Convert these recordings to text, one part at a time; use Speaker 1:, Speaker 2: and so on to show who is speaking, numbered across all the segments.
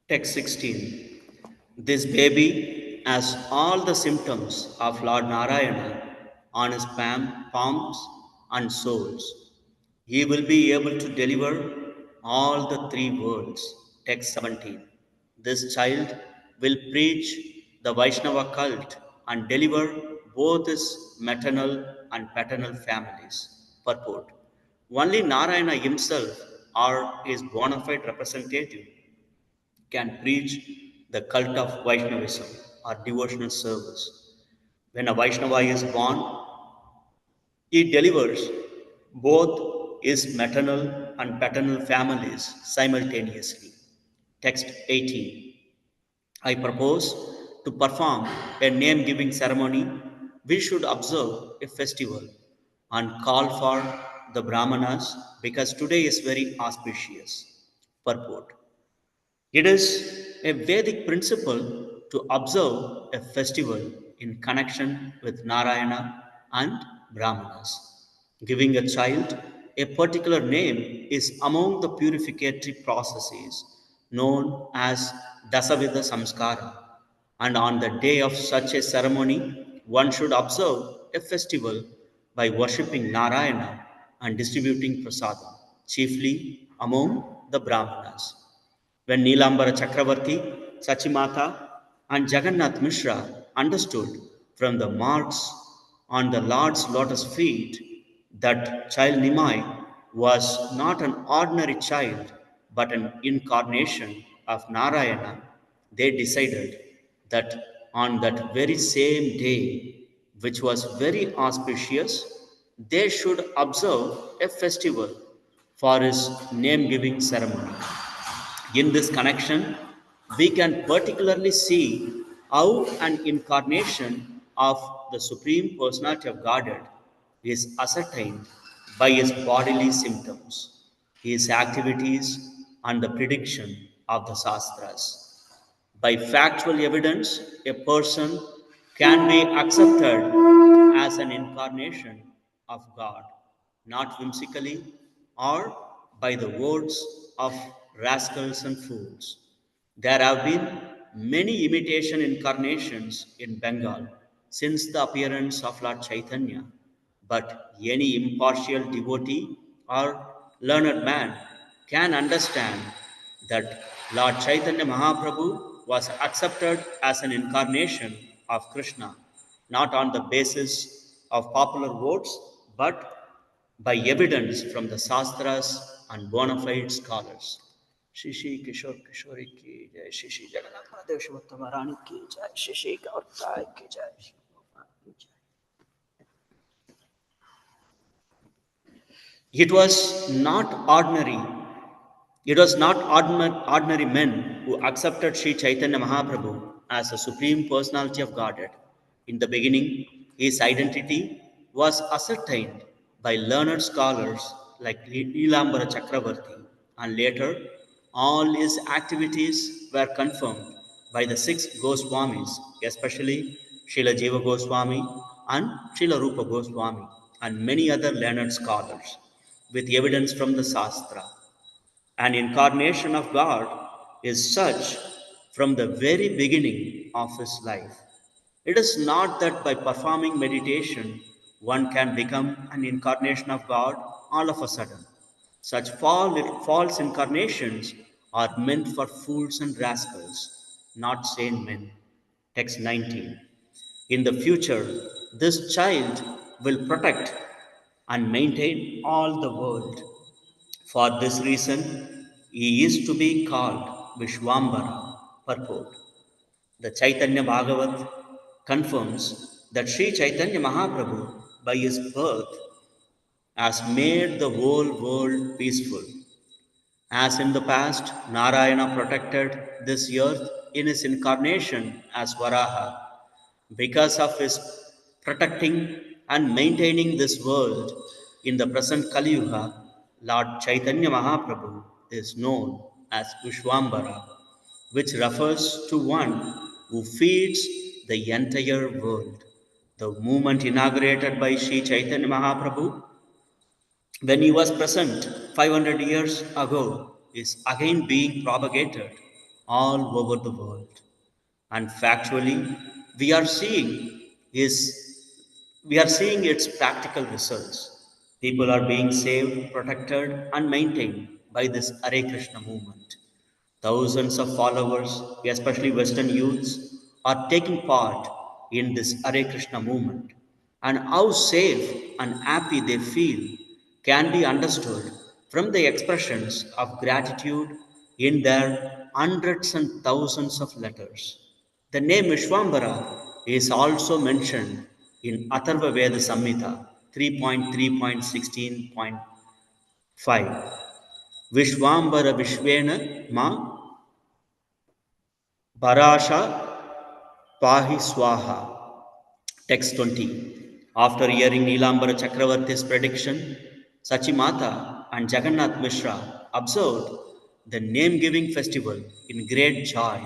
Speaker 1: Text 16. This baby has all the symptoms of Lord Narayana on his palms and soles. He will be able to deliver all the three worlds. Text 17. This child will preach the Vaishnava cult and deliver both his maternal and paternal families. Purport. Only Narayana himself or his bona fide representative can preach the cult of Vaishnavism or devotional service. When a Vaishnava is born, he delivers both his maternal and paternal families simultaneously. Text 18. I propose to perform a name giving ceremony. We should observe a festival and call for the Brahmanas because today is very auspicious. Purport. It is a Vedic principle to observe a festival in connection with Narayana and Brahmanas. Giving a child a particular name is among the purificatory processes known as Dasavidha Samskara, and on the day of such a ceremony, one should observe a festival by worshipping Narayana and distributing prasadam, chiefly among the Brahmanas. When Nilambara Chakravarti, Sachimata, and Jagannath Mishra understood from the marks on the Lord's lotus feet that child Nimai was not an ordinary child but an incarnation of Narayana, they decided that on that very same day, which was very auspicious, they should observe a festival for his name giving ceremony. In this connection, we can particularly see how an incarnation of the Supreme Personality of Godhead is ascertained by his bodily symptoms, his activities, and the prediction of the Shastras. By factual evidence, a person can be accepted as an incarnation of God, not whimsically or by the words of rascals and fools. There have been many imitation incarnations in Bengal since the appearance of Lord Chaitanya, but any impartial devotee or learned man can understand that Lord Chaitanya Mahaprabhu was accepted as an incarnation of Krishna, not on the basis of popular votes, but by evidence from the Shastras and bona fide scholars. Shishi Kishore Kishori ki jai, Shishi Jagannath Mahadev Shivottama Rani ki jai, Shishi Gaur Sai ki jai. It was not ordinary. It was not ordinary men who accepted Sri Chaitanya Mahaprabhu as the Supreme Personality of Godhead. In the beginning, his identity was ascertained by learned scholars like Nilambara Chakravarti, and later all his activities were confirmed by the six Goswamis, especially Srila Jiva Goswami and Srila Rupa Goswami, and many other learned scholars, with evidence from the Shastra. An incarnation of God is such from the very beginning of his life. It is not that by performing meditation one can become an incarnation of God all of a sudden. Such false incarnations are meant for fools and rascals, not sane men. Text 19. In the future, this child will protect and maintain all the world. For this reason, he is to be called Vishwambara. Purport. The Chaitanya Bhagavat confirms that Sri Chaitanya Mahaprabhu, by his birth, has made the whole world peaceful. As in the past, Narayana protected this earth in his incarnation as Varaha. Because of his protecting and maintaining this world in the present Kali Yuga, Lord Chaitanya Mahaprabhu is known as Vishwambara, which refers to one who feeds the entire world. The movement inaugurated by Sri Chaitanya Mahaprabhu when he was present 500 years ago is again being propagated all over the world. And factually, we are seeing is we are seeing its practical results. People are being saved, protected, and maintained by this Hare Krishna movement. Thousands of followers, especially Western youths, are taking part in this Hare Krishna movement. And how safe and happy they feel can be understood from the expressions of gratitude in their hundreds and thousands of letters. The name Vishwambara is also mentioned in Atharva Veda Samhita 3.3.16.5. Vishwambara Vishwena Ma Parasha Pahi Swaha. Text 20. After hearing Nilambara Chakravarti's prediction, Sachimata and Jagannath Mishra observed the name giving festival in great joy,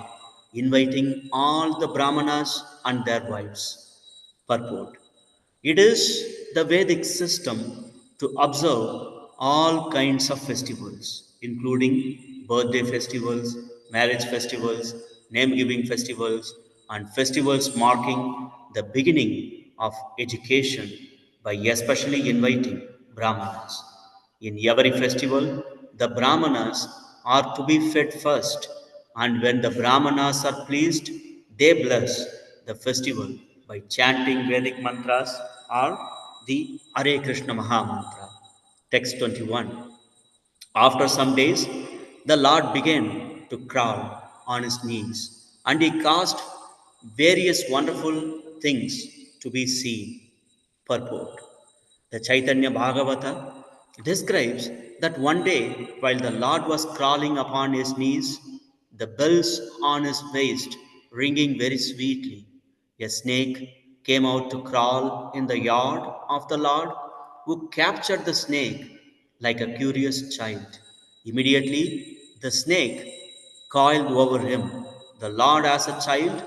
Speaker 1: inviting all the Brahmanas and their wives. Purport. It is the Vedic system to observe all kinds of festivals, including birthday festivals, marriage festivals, name giving festivals, and festivals marking the beginning of education by especially inviting Brahmanas. In every festival, the Brahmanas are to be fed first, and when the Brahmanas are pleased, they bless the festival by chanting Vedic mantras or the Hare Krishna Maha Mantra. Text 21. After some days, the Lord began to crawl on his knees, and he caused various wonderful things to be seen. Purport. The Chaitanya Bhagavata describes that one day, while the Lord was crawling upon his knees, the bells on his waist ringing very sweetly, a snake came out to crawl in the yard of the Lord, who captured the snake like a curious child. Immediately, the snake coiled over him. The Lord, as a child,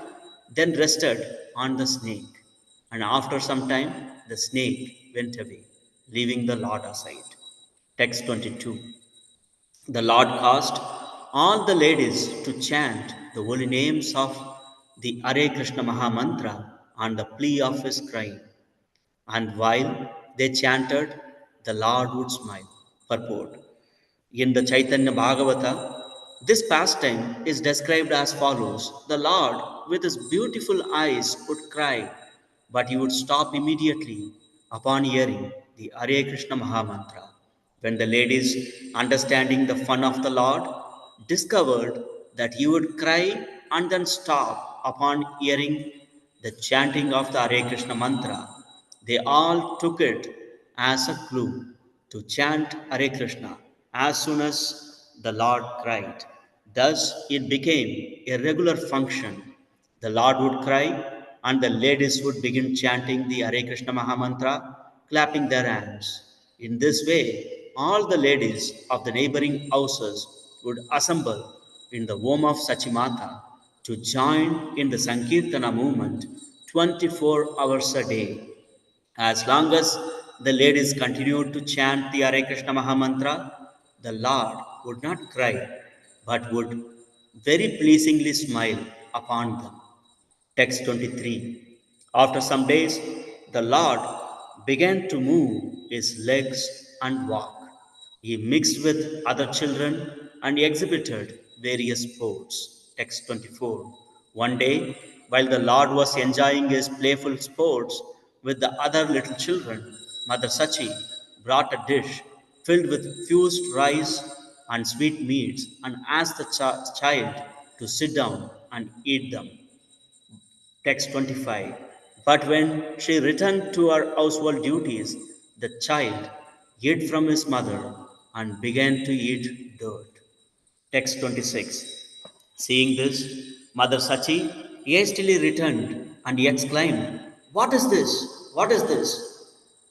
Speaker 1: then rested on the snake. And after some time, the snake went away, leaving the Lord aside. Text 22. The Lord caused all the ladies to chant the holy names of the Hare Krishna Maha Mantra on the plea of his crying. And while they chanted, the Lord would smile. Purport. In the Chaitanya Bhagavata, this pastime is described as follows. The Lord, with his beautiful eyes, would cry, but he would stop immediately upon hearing the Hare Krishna Mahamantra. When the ladies, understanding the fun of the Lord, discovered that he would cry and then stop upon hearing the chanting of the Hare Krishna mantra, they all took it as a clue to chant Hare Krishna as soon as the Lord cried. Thus, it became a regular function. The Lord would cry, and the ladies would begin chanting the Hare Krishna Mahamantra, clapping their hands. In this way, all the ladies of the neighboring houses would assemble in the home of Sachimata to join in the Sankirtana movement 24 hours a day. As long as the ladies continued to chant the Hare Krishna Mahamantra, the Lord would not cry, but would very pleasingly smile upon them. Text 23. After some days, the Lord began to move his legs and walk. He mixed with other children and exhibited various sports. Text 24. One day, while the Lord was enjoying his playful sports with the other little children, Mother Sachi brought a dish filled with fused rice and sweet meats and asked the child to sit down and eat them. Text 25. But when she returned to her household duties, the child hid from his mother and began to eat dirt. Text 26. Seeing this, Mother Sachi hastily returned and exclaimed, "What is this? What is this?"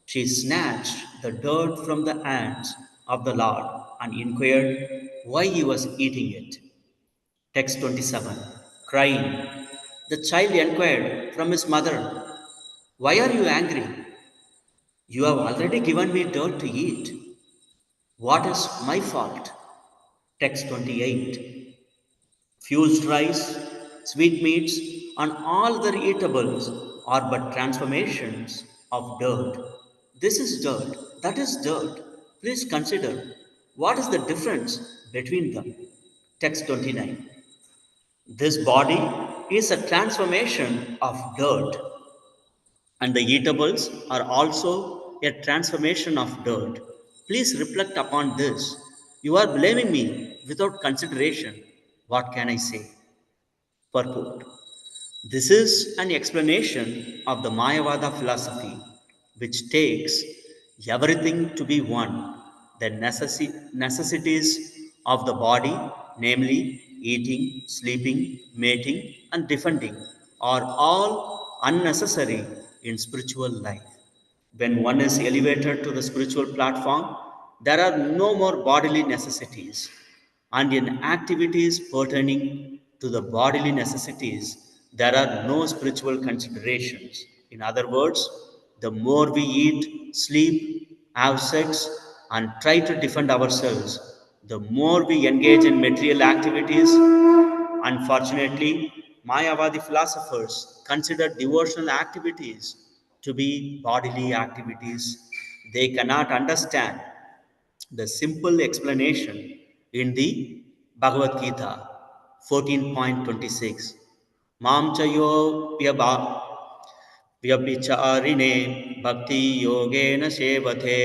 Speaker 1: She snatched the dirt from the hands of the Lord and inquired why he was eating it. Text 27. Crying, the child inquired from his mother, "Why are you angry? You have already given me dirt to eat. What is my fault?" Text 28. Fused rice, sweetmeats, and all the eatables are but transformations of dirt. This is dirt, that is dirt. Please consider what is the difference between them. Text 29. This body is a transformation of dirt, and the eatables are also a transformation of dirt. Please reflect upon this. You are blaming me without consideration. What can I say? Purport. This is an explanation of the Mayavada philosophy, which takes everything to be one. The necessities of the body, namely eating, sleeping, mating, and defending, are all unnecessary in spiritual life. When one is elevated to the spiritual platform, there are no more bodily necessities. And in activities pertaining to the bodily necessities, there are no spiritual considerations. In other words, the more we eat, sleep, have sex, and try to defend ourselves, the more we engage in material activities. Unfortunately, Mayavadi philosophers consider devotional activities to be bodily activities. They cannot understand the simple explanation in the Bhagavad Gita 14.26. Mam chayo व्यभिचारिणे भक्तियोगेन सेवते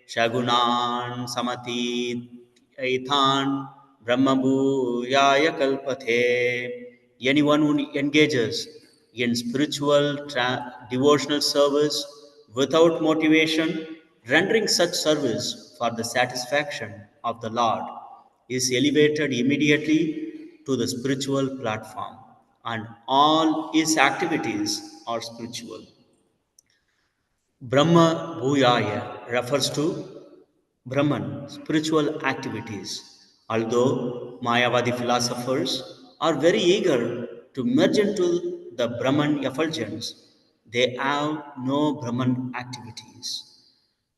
Speaker 1: शगुणान् समतीथान् ब्रह्मभूयाय कल्पते. Anyone who engages in spiritual devotional service without motivation, rendering such service for the satisfaction of the Lord, is elevated immediately to the spiritual platform, and all his activities are spiritual. Brahma Bhuyaya refers to Brahman, spiritual activities. Although Mayavadi philosophers are very eager to merge into the Brahman effulgence, they have no Brahman activities.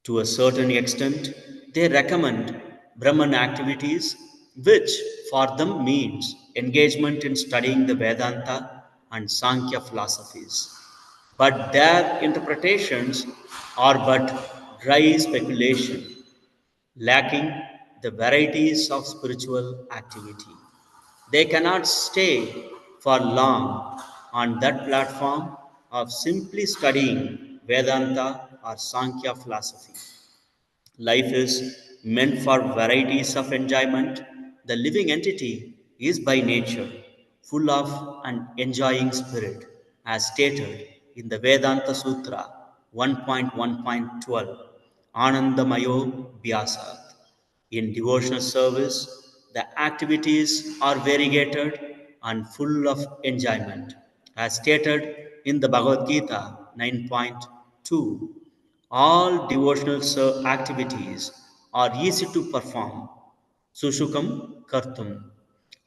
Speaker 1: To a certain extent, they recommend Brahman activities, which for them means engagement in studying the Vedanta and Sankhya philosophies. But their interpretations are but dry speculation, lacking the varieties of spiritual activity. They cannot stay for long on that platform of simply studying Vedanta or Sankhya philosophy. Life is meant for varieties of enjoyment. The living entity is by nature full of an enjoying spirit, as stated in the Vedanta Sutra 1.1.12, Anandamayo Vyasat. In devotional service, the activities are variegated and full of enjoyment, as stated in the Bhagavad Gita 9.2. All devotional activities are easy to perform, sushukam kartum,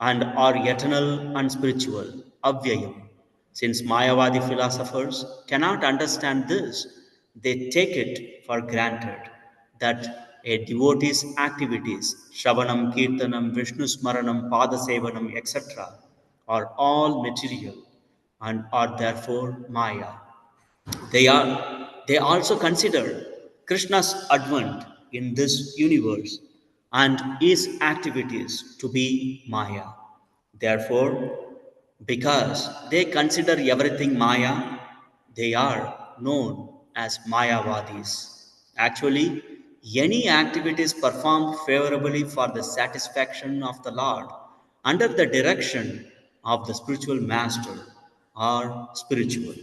Speaker 1: and are eternal and spiritual, avyayam. Since Mayavadi philosophers cannot understand this, they take it for granted that a devotee's activities, Shravanam, Kirtanam, Vishnu Smaranam, Padasevanam, etc., are all material and are therefore Maya. They also consider Krishna's advent in this universe and his activities to be Maya. Therefore, because they consider everything Maya, they are known as Mayavadis. Actually, any activities performed favorably for the satisfaction of the Lord under the direction of the spiritual master are spiritual.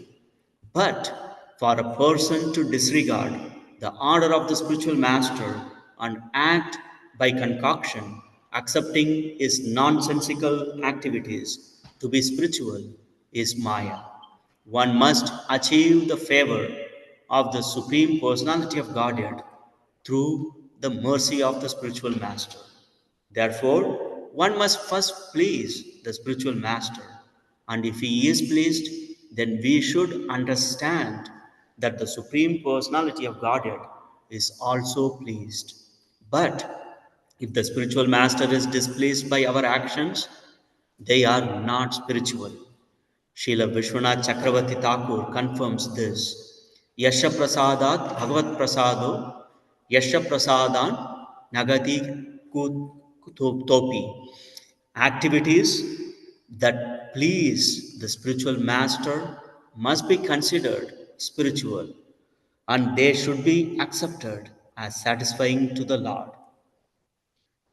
Speaker 1: But for a person to disregard the order of the spiritual master and act by concoction, accepting his nonsensical activities to be spiritual, is Maya. One must achieve the favor of the Supreme Personality of Godhead through the mercy of the spiritual master. Therefore, one must first please the spiritual master, and if he is pleased, then we should understand that the Supreme Personality of Godhead is also pleased. But if the spiritual master is displeased by our actions, They are not spiritual. Srila Vishwanath Chakravarti Thakur confirms this. Yasha prasadat bhagavat prasado yasha prasadan nagati topi. Activities that please the spiritual master must be considered spiritual and they should be accepted as satisfying to the Lord.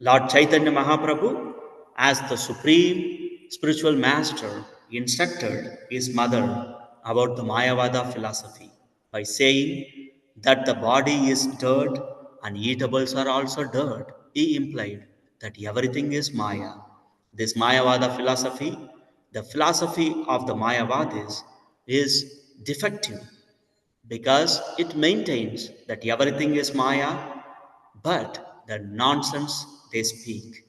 Speaker 1: Lord Chaitanya Mahaprabhu, as the supreme spiritual master, instructed his mother about the Mayavada philosophy by saying that the body is dirt and eatables are also dirt. He implied that everything is Maya. This Mayavada philosophy, the philosophy of the Mayavadis, is defective because it maintains that everything is Maya, but the nonsense they speak.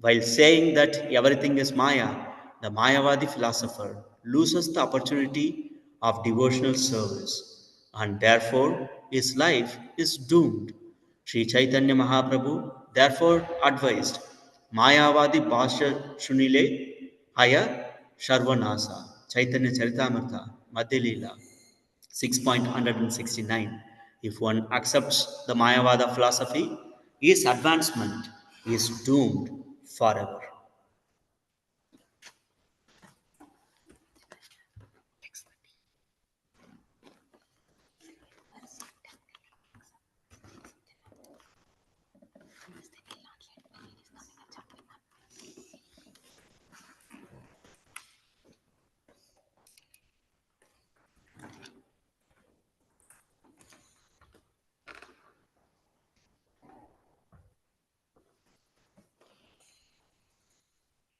Speaker 1: While saying that everything is Maya, the Mayavadi philosopher loses the opportunity of devotional service and therefore his life is doomed. Sri Chaitanya Mahaprabhu therefore advised Mayavadi Bhashya Shunile Haya Sharvanasa Chaitanya Charitamrta Madhya Lila 6.169. If one accepts the Mayavada philosophy, his advancement is doomed forever.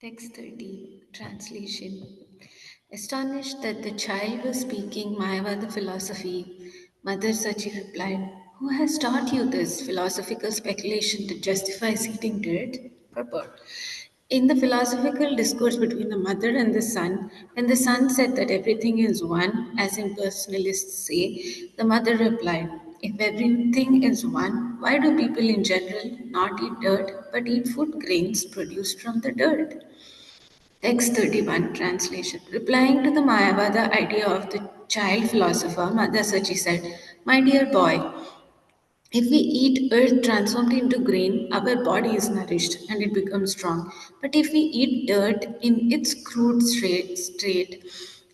Speaker 2: Text 30, translation. Astonished that the child was speaking Mayavada philosophy, Mother Sachi replied, "Who has taught you this philosophical speculation to justify eating dirt?" Purport. In the philosophical discourse between the mother and the son, when the son said that everything is one, as impersonalists say, the mother replied, "If everything is one, why do people in general not eat dirt but eat food grains produced from the dirt?" Text 31 translation. Replying to the Mayavada idea of the child philosopher, Mother Sachi said, "My dear boy, if we eat earth transformed into grain, our body is nourished and it becomes strong. But if we eat dirt in its crude state,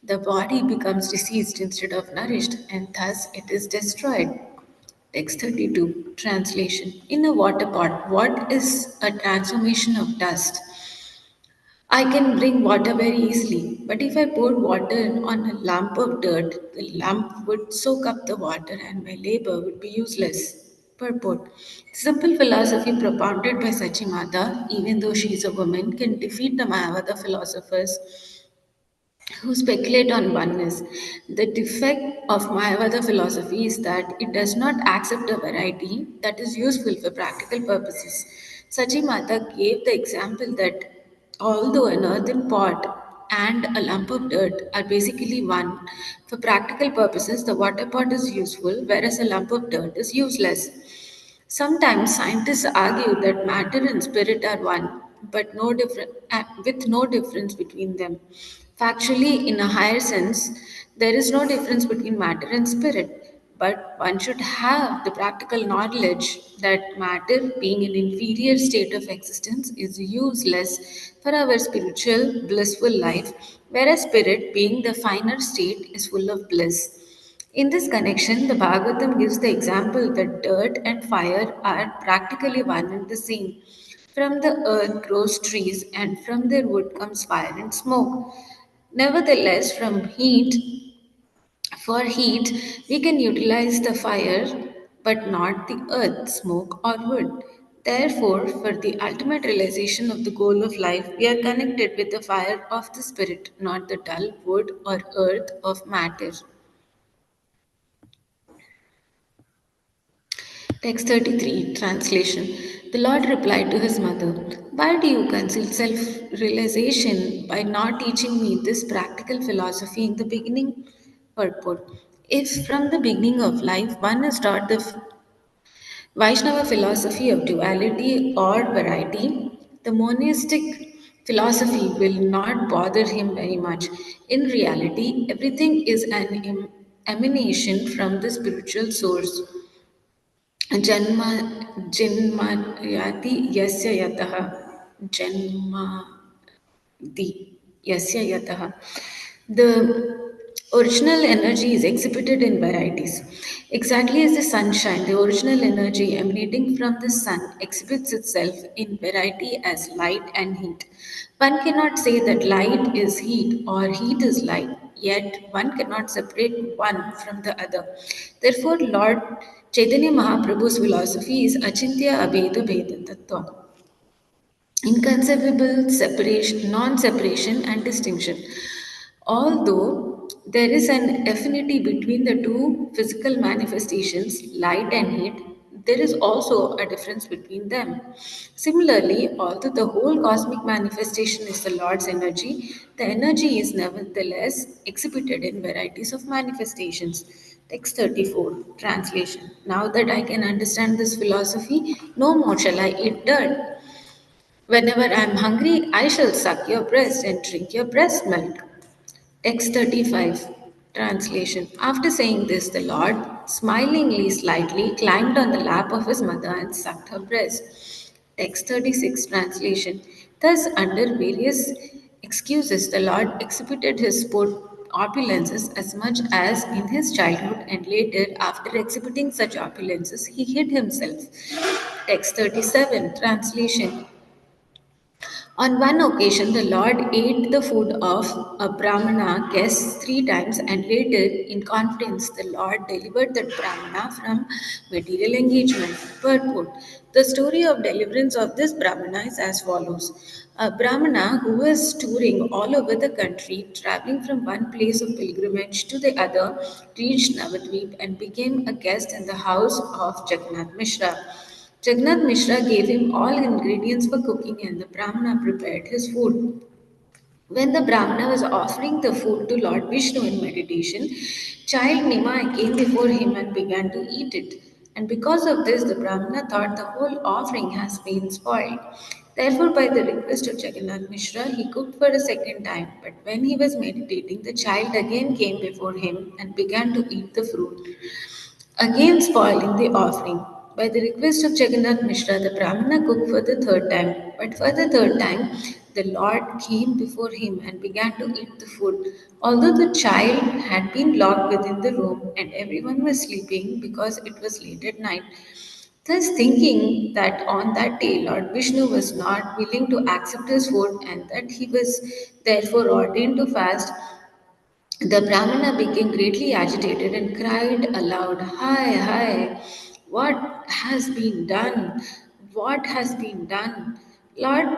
Speaker 2: the body becomes diseased instead of nourished, and thus it is destroyed." Text 32 translation. In a water pot, what is a transformation of dust? I can bring water very easily, but if I poured water on a lump of dirt, the lump would soak up the water and my labor would be useless. Purport. The simple philosophy propounded by Sachimata, even though she is a woman, can defeat the Mayavada philosophers who speculate on oneness. The defect of Mayavada philosophy is that it does not accept a variety that is useful for practical purposes. Sachimata gave the example that although an earthen pot and a lump of dirt are basically one, for practical purposes the water pot is useful whereas a lump of dirt is useless. Sometimes scientists argue that matter and spirit are one, but with no difference between them. Factually, in a higher sense, there is no difference between matter and spirit, but one should have the practical knowledge that matter, being an inferior state of existence, is useless for our spiritual, blissful life, whereas spirit, being the finer state, is full of bliss. In this connection, the Bhagavatam gives the example that dirt and fire are practically one and the same. From the earth grows trees, and from their wood comes fire and smoke. Nevertheless, for heat, we can utilize the fire, but not the earth, smoke, or wood. Therefore, for the ultimate realization of the goal of life, we are connected with the fire of the spirit, not the dull wood or earth of matter. Text 33 translation. The Lord replied to his mother, "Why do you conceal self realization by not teaching me this practical philosophy in the beginning?" Purport. If from the beginning of life one is taught the Vaishnava philosophy of duality or variety, the monistic philosophy will not bother him very much. In reality, everything is an emanation from the spiritual source. Janma Janmayati Yasya Yataha the Yasya Yataha. The original energy is exhibited in varieties. Exactly as the sunshine, the original energy emanating from the sun exhibits itself in variety as light and heat. One cannot say that light is heat or heat is light, yet one cannot separate one from the other. Therefore, Lord Chaitanya Mahaprabhu's philosophy is Achintya Abheda Bheda Tattva, inconceivable separation, non-separation and distinction. Although there is an affinity between the two physical manifestations, light and heat, there is also a difference between them. Similarly, although the whole cosmic manifestation is the Lord's energy, the energy is nevertheless exhibited in varieties of manifestations. Text 34, translation. Now that I can understand this philosophy, no more shall I eat dirt. Whenever I am hungry, I shall suck your breast and drink your breast milk. Text 35, translation. After saying this, the Lord, smilingly slightly, climbed on the lap of his mother and sucked her breast. Text 36, translation. Thus, under various excuses, the Lord exhibited his opulences as much as in his childhood, and later, after exhibiting such opulences, he hid himself. Text 37, translation. On one occasion, the Lord ate the food of a Brahmana guest 3 times, and later, in confidence, the Lord delivered that Brahmana from material engagement. Purport. The story of deliverance of this Brahmana is as follows. A Brahmana who was touring all over the country, traveling from one place of pilgrimage to the other, reached Navadvip and became a guest in the house of Jagannath Mishra. Jagannath Mishra gave him all ingredients for cooking and the Brahmana prepared his food. When the Brahmana was offering the food to Lord Vishnu in meditation, child Nimai came before him and began to eat it. And because of this, the Brahmana thought the whole offering has been spoiled. Therefore, by the request of Jagannath Mishra, he cooked for a second time. But when he was meditating, the child again came before him and began to eat the fruit, again spoiling the offering. By the request of Jagannath Mishra, the Brahmana cooked for the third time. But for the third time, the Lord came before him and began to eat the food. Although the child had been locked within the room and everyone was sleeping because it was late at night, thus thinking that on that day Lord Vishnu was not willing to accept his food and that he was therefore ordained to fast, the Brahmana became greatly agitated and cried aloud, Hi, hi, what has been done? What has been done? Lord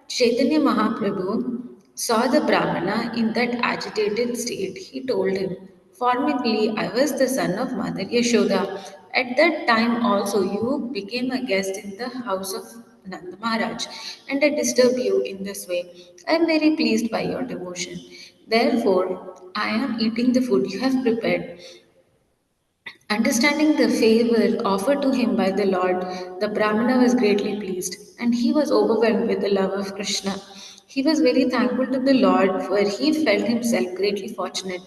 Speaker 2: Chaitanya Mahaprabhu saw the Brahmana in that agitated state. He told him, Formerly, I was the son of Mother Yashoda. At that time also, you became a guest in the house of Nanda Maharaj, and I disturb you in this way. I am very pleased by your devotion. Therefore, I am eating the food you have prepared. Understanding the favor offered to him by the Lord, the Brahmana was greatly pleased, and he was overwhelmed with the love of Krishna. He was very thankful to the Lord, for he felt himself greatly fortunate.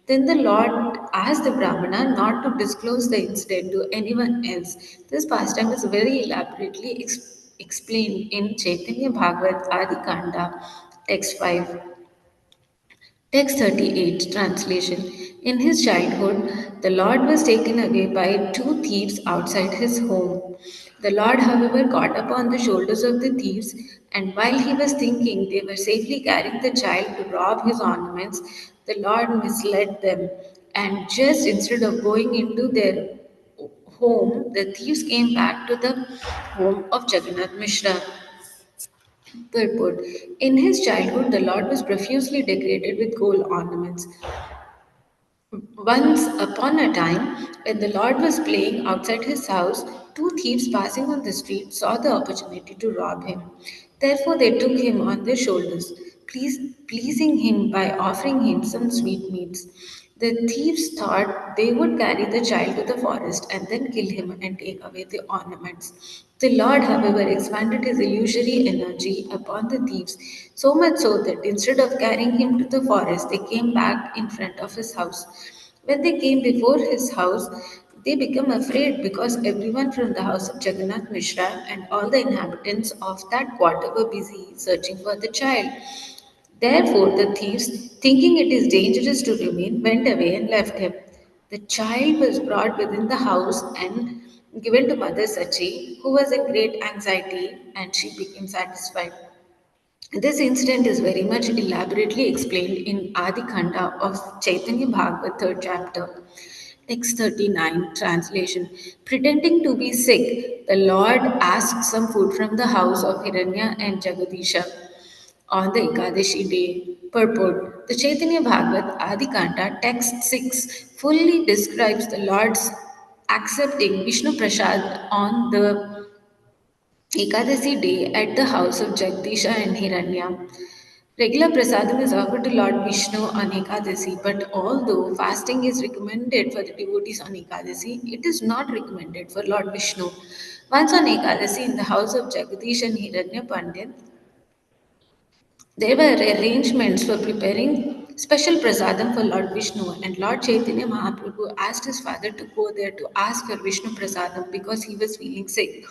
Speaker 2: Then the Lord asked the Brahmana not to disclose the incident to anyone else. This pastime is very elaborately explained in Chaitanya Bhagavat Adi Kanda, text 5. Text 38, translation. In his childhood, the Lord was taken away by 2 thieves outside his home. The Lord, however, got upon the shoulders of the thieves, and while he was thinking they were safely carrying the child to rob his ornaments, the Lord misled them. And just instead of going into their home, the thieves came back to the home of Jagannath Mishra. Purport. In his childhood, the Lord was profusely decorated with gold ornaments. Once upon a time, when the Lord was playing outside his house, 2 thieves passing on the street saw the opportunity to rob him. Therefore, they took him on their shoulders, pleasing him by offering him some sweetmeats. The thieves thought they would carry the child to the forest and then kill him and take away the ornaments. The Lord, however, expanded his illusory energy upon the thieves, so much so that instead of carrying him to the forest, they came back in front of his house. When they came before his house, they became afraid because everyone from the house of Jagannath Mishra and all the inhabitants of that quarter were busy searching for the child. Therefore, the thieves, thinking it is dangerous to remain, went away and left him. The child was brought within the house and given to Mother Sachi, who was in great anxiety, and she became satisfied. This incident is very much elaborately explained in Adi Khanda of Chaitanya Bhagavat, 3rd chapter. Text 39, translation. Pretending to be sick, the Lord asked some food from the house of Hiranya and Jagadisha on the Ekadashi day. Purport. The Chaitanya Bhagavat Adi Kanta, text 6, fully describes the Lord's accepting Vishnu Prasad on the Ekadasi day at the house of Jagdisha and Hiranya. Regular prasadam is offered to Lord Vishnu on Ekadasi, but although fasting is recommended for the devotees on Ekadasi, it is not recommended for Lord Vishnu. Once on Ekadasi in the house of Jagadish and Hiranya Pandit, there were arrangements for preparing special prasadam for Lord Vishnu, and Lord Chaitanya Mahaprabhu asked his father to go there to ask for Vishnu prasadam because he was feeling sick.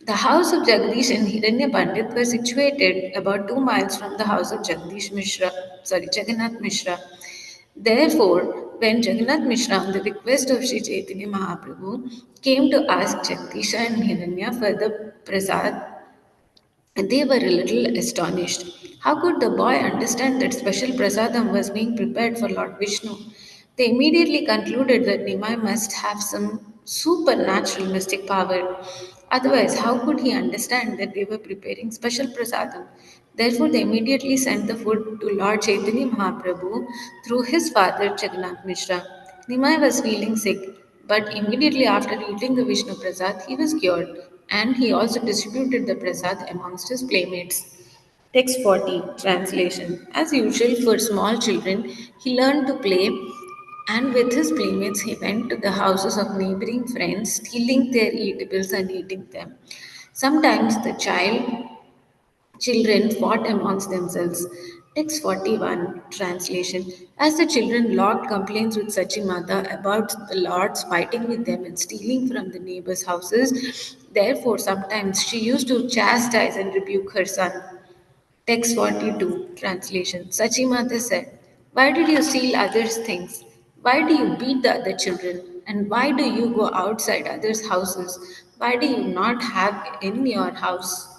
Speaker 2: The house of Jagdish and Hiranya Pandit were situated about 2 miles from the house of Jagannath Mishra. Therefore, when Jagannath Mishra, on the request of Sri Chaitanya Mahaprabhu, came to ask Jagdisha and Hiranya for the prasad, they were a little astonished. How could the boy understand that special prasadam was being prepared for Lord Vishnu? They immediately concluded that Nimai must have some supernatural mystic power. Otherwise, how could he understand that they were preparing special prasadam? Therefore, they immediately sent the food to Lord Chaitanya Mahaprabhu through his father Jagannath Mishra. Nimai was feeling sick, but immediately after eating the Vishnu Prasad, he was cured, and he also distributed the Prasad amongst his playmates. Text 40, translation. As usual for small children, he learned to play, and with his playmates, he went to the houses of neighboring friends, stealing their eatables and eating them. Sometimes the children fought amongst themselves. Text 41, translation. As the children logged complaints with Sachimata about the lords fighting with them and stealing from the neighbors' houses, therefore sometimes she used to chastise and rebuke her son. Text 42, translation. Sachimata said, why did you steal others' things? Why do you beat the other children? And why do you go outside others' houses? Why do you not have in your house?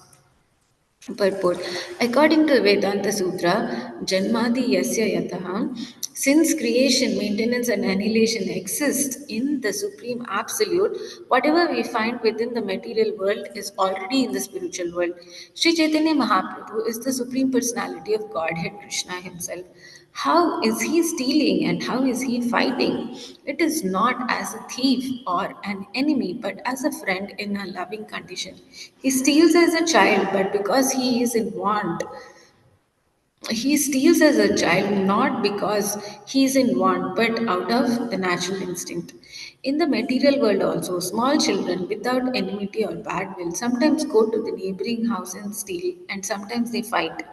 Speaker 2: Purport. According to Vedanta Sutra, Janmadi Yasya Yataha, since creation, maintenance, and annihilation exist in the Supreme Absolute, whatever we find within the material world is already in the spiritual world. Sri Chaitanya Mahaprabhu is the Supreme Personality of Godhead Krishna Himself. How is he stealing and how is he fighting? It is not as a thief or an enemy, but as a friend in a loving condition. He steals as a child, but because he is in want, he steals as a child not because he is in want, but out of the natural instinct. In the material world, also, small children without enmity or bad will sometimes go to the neighboring house and steal, and sometimes they fight.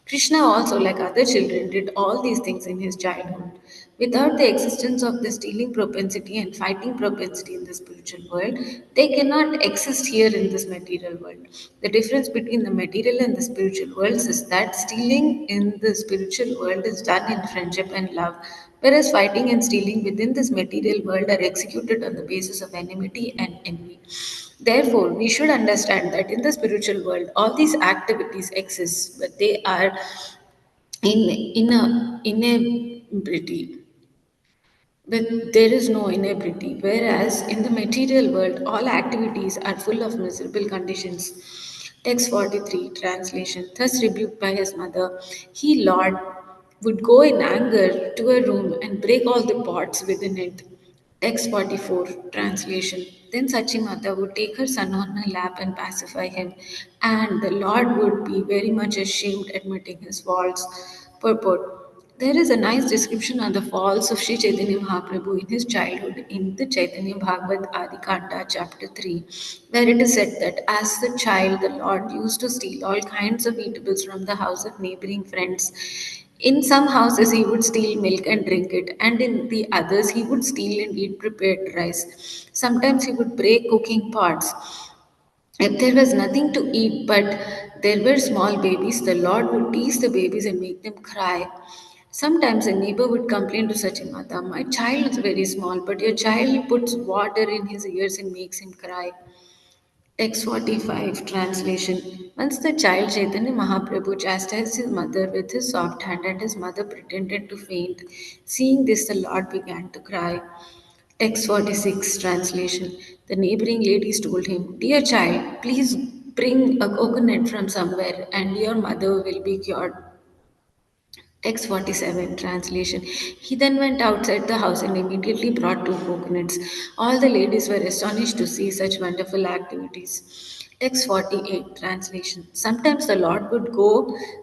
Speaker 2: Krishna also, like other children, did all these things in his childhood. Without the existence of the stealing propensity and fighting propensity in the spiritual world, they cannot exist here in this material world. The difference between the material and the spiritual worlds is that stealing in the spiritual world is done in friendship and love, whereas fighting and stealing within this material world are executed on the basis of enmity and envy. Therefore, we should understand that in the spiritual world, all these activities exist, but they are in a inebriety. But there is no inebriety. Whereas in the material world, all activities are full of miserable conditions. Text 43, translation. Thus rebuked by his mother, he, Lord, would go in anger to a room and break all the pots within it. Text 44, translation. Then Sachimata would take her son on her lap and pacify him, and the Lord would be very much ashamed admitting his faults. Purport. There is a nice description on the falls of Sri Chaitanya Mahaprabhu in his childhood in the Chaitanya Bhagavad Adi Kanta, chapter 3, where it is said that as the child, the Lord used to steal all kinds of eatables from the house of neighboring friends. In some houses, he would steal milk and drink it, and in the others, he would steal and eat prepared rice. Sometimes he would break cooking pots. If there was nothing to eat, but there were small babies, the Lord would tease the babies and make them cry. Sometimes a neighbor would complain to such a mother, "My child is very small, but your child puts water in his ears and makes him cry." Text 45 translation. Once the child Chaitanya Mahaprabhu chastised his mother with his soft hand, and his mother pretended to faint. Seeing this, the Lord began to cry. Text 46 translation. The neighboring ladies told him, "Dear child, please bring a coconut from somewhere and your mother will be cured." Text 47 translation. He then went outside the house and immediately brought two coconuts. All the ladies were astonished to see such wonderful activities. Text 48 translation. Sometimes the Lord would go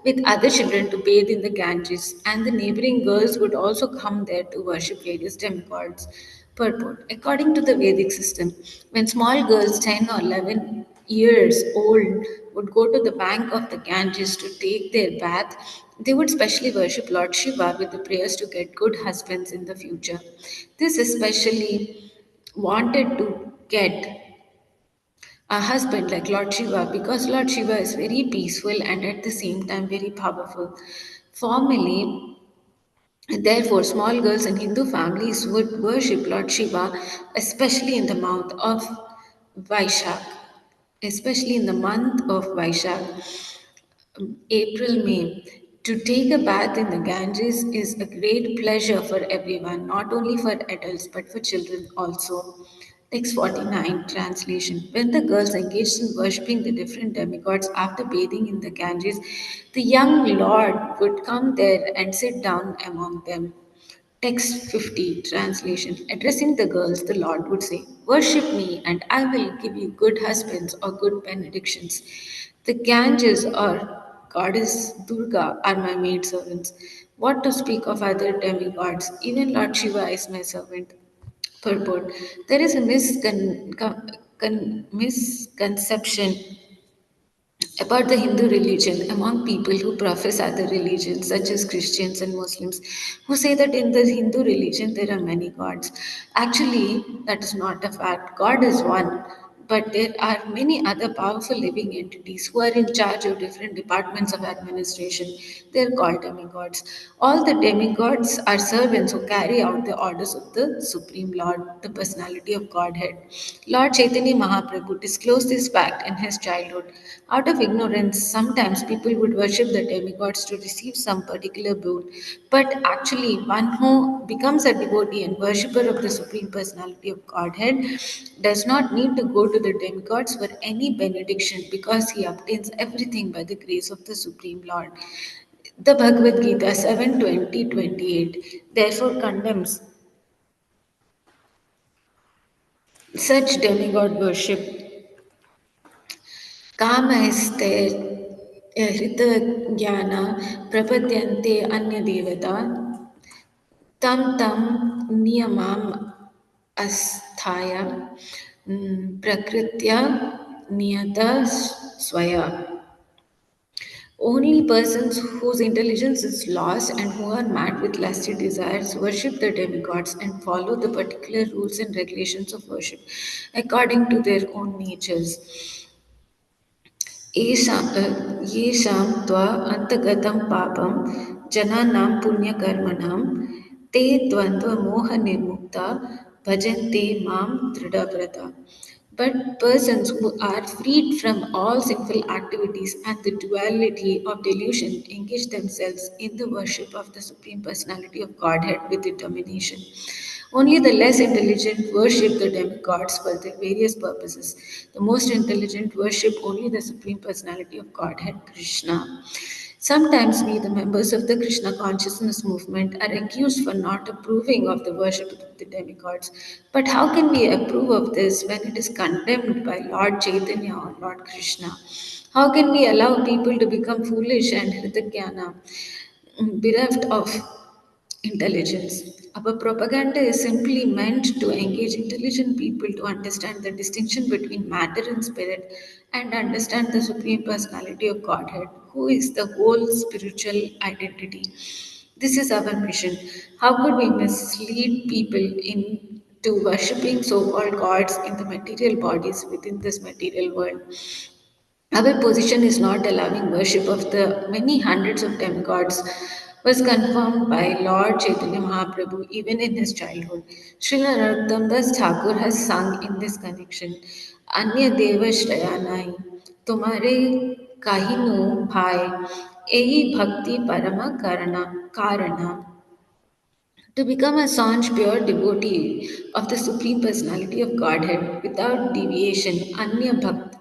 Speaker 2: with other children to bathe in the Ganges, and the neighboring girls would also come there to worship various demigods. Purport. According to the Vedic system, when small girls 10 or 11 years old would go to the bank of the Ganges to take their bath, they would specially worship Lord Shiva with the prayers to get good husbands in the future. This especially wanted to get a husband like Lord Shiva because Lord Shiva is very peaceful and at the same time very powerful. Formally, therefore, small girls in Hindu families would worship Lord Shiva, especially in the month of Vaishak. Especially in the month of Vaishak, April, May. To take a bath in the Ganges is a great pleasure for everyone, not only for adults but for children also. Text 49 translation. When the girls engaged in worshipping the different demigods after bathing in the Ganges, the young lord would come there and sit down among them. Text 50 translation. Addressing the girls, the Lord would say, "Worship me, and I will give you good husbands or good benedictions. The Ganges or goddess Durga are my maidservants. What to speak of other demigods? Even Lord Shiva is my servant." Purport. There is a misconception about the Hindu religion among people who profess other religions, such as Christians and Muslims, who say that in the Hindu religion there are many gods. Actually, that is not a fact. God is one, but there are many other powerful living entities who are in charge of different departments of administration. They are called demigods. All the demigods are servants who carry out the orders of the Supreme Lord, the personality of Godhead. Lord Chaitanya Mahaprabhu disclosed this fact in his childhood. Out of ignorance, sometimes people would worship the demigods to receive some particular boon, but actually, one who becomes a devotee and worshipper of the Supreme Personality of Godhead does not need to go to the demigods for any benediction because he obtains everything by the grace of the Supreme Lord. The Bhagavad Gita 7:20-28 therefore condemns such demigod worship. कामहस्ते हृतज्ञान प्रपद्यन्ते अन्यदेवता तं तं नियमम् अस्थाय प्रकृत्या नियता स्वया. Only persons whose intelligence is lost and who are mad with lusty desires worship the demigods and follow the particular rules and regulations of worship according to their own natures. येषां त्वा अन्तगतं पापं जनानां पुण्यकर्मणां ते द्वन्द्वमोहनिर्मुक्ता भजन्ते मां दृढव्रता. But persons who are freed from all sinful activities and the duality of delusion engage themselves in the worship of the Supreme Personality of Godhead with determination. Only the less intelligent worship the demigods for their various purposes. The most intelligent worship only the Supreme Personality of Godhead, Krishna. Sometimes we, the members of the Krishna consciousness movement, are accused for not approving of the worship of the demigods. But how can we approve of this when it is condemned by Lord Chaitanya or Lord Krishna? How can we allow people to become foolish and Hridagyana, bereft of intelligence. Our propaganda is simply meant to engage intelligent people to understand the distinction between matter and spirit and understand the Supreme Personality of Godhead, who is the whole spiritual identity. This is our mission. How could we mislead people into worshipping so called gods in the material bodies within this material world? Our position is not allowing worship of the many hundreds of demigods was confirmed by Lord Chaitanya Mahaprabhu even in his childhood. Srila Narottam Das Thakur has sung in this connection, Anya Deva Shrayanai, Tumare Kahino Bhai, Ehi Bhakti Parama Karana. To become a staunch, pure devotee of the Supreme Personality of Godhead without deviation, Anya Bhakt,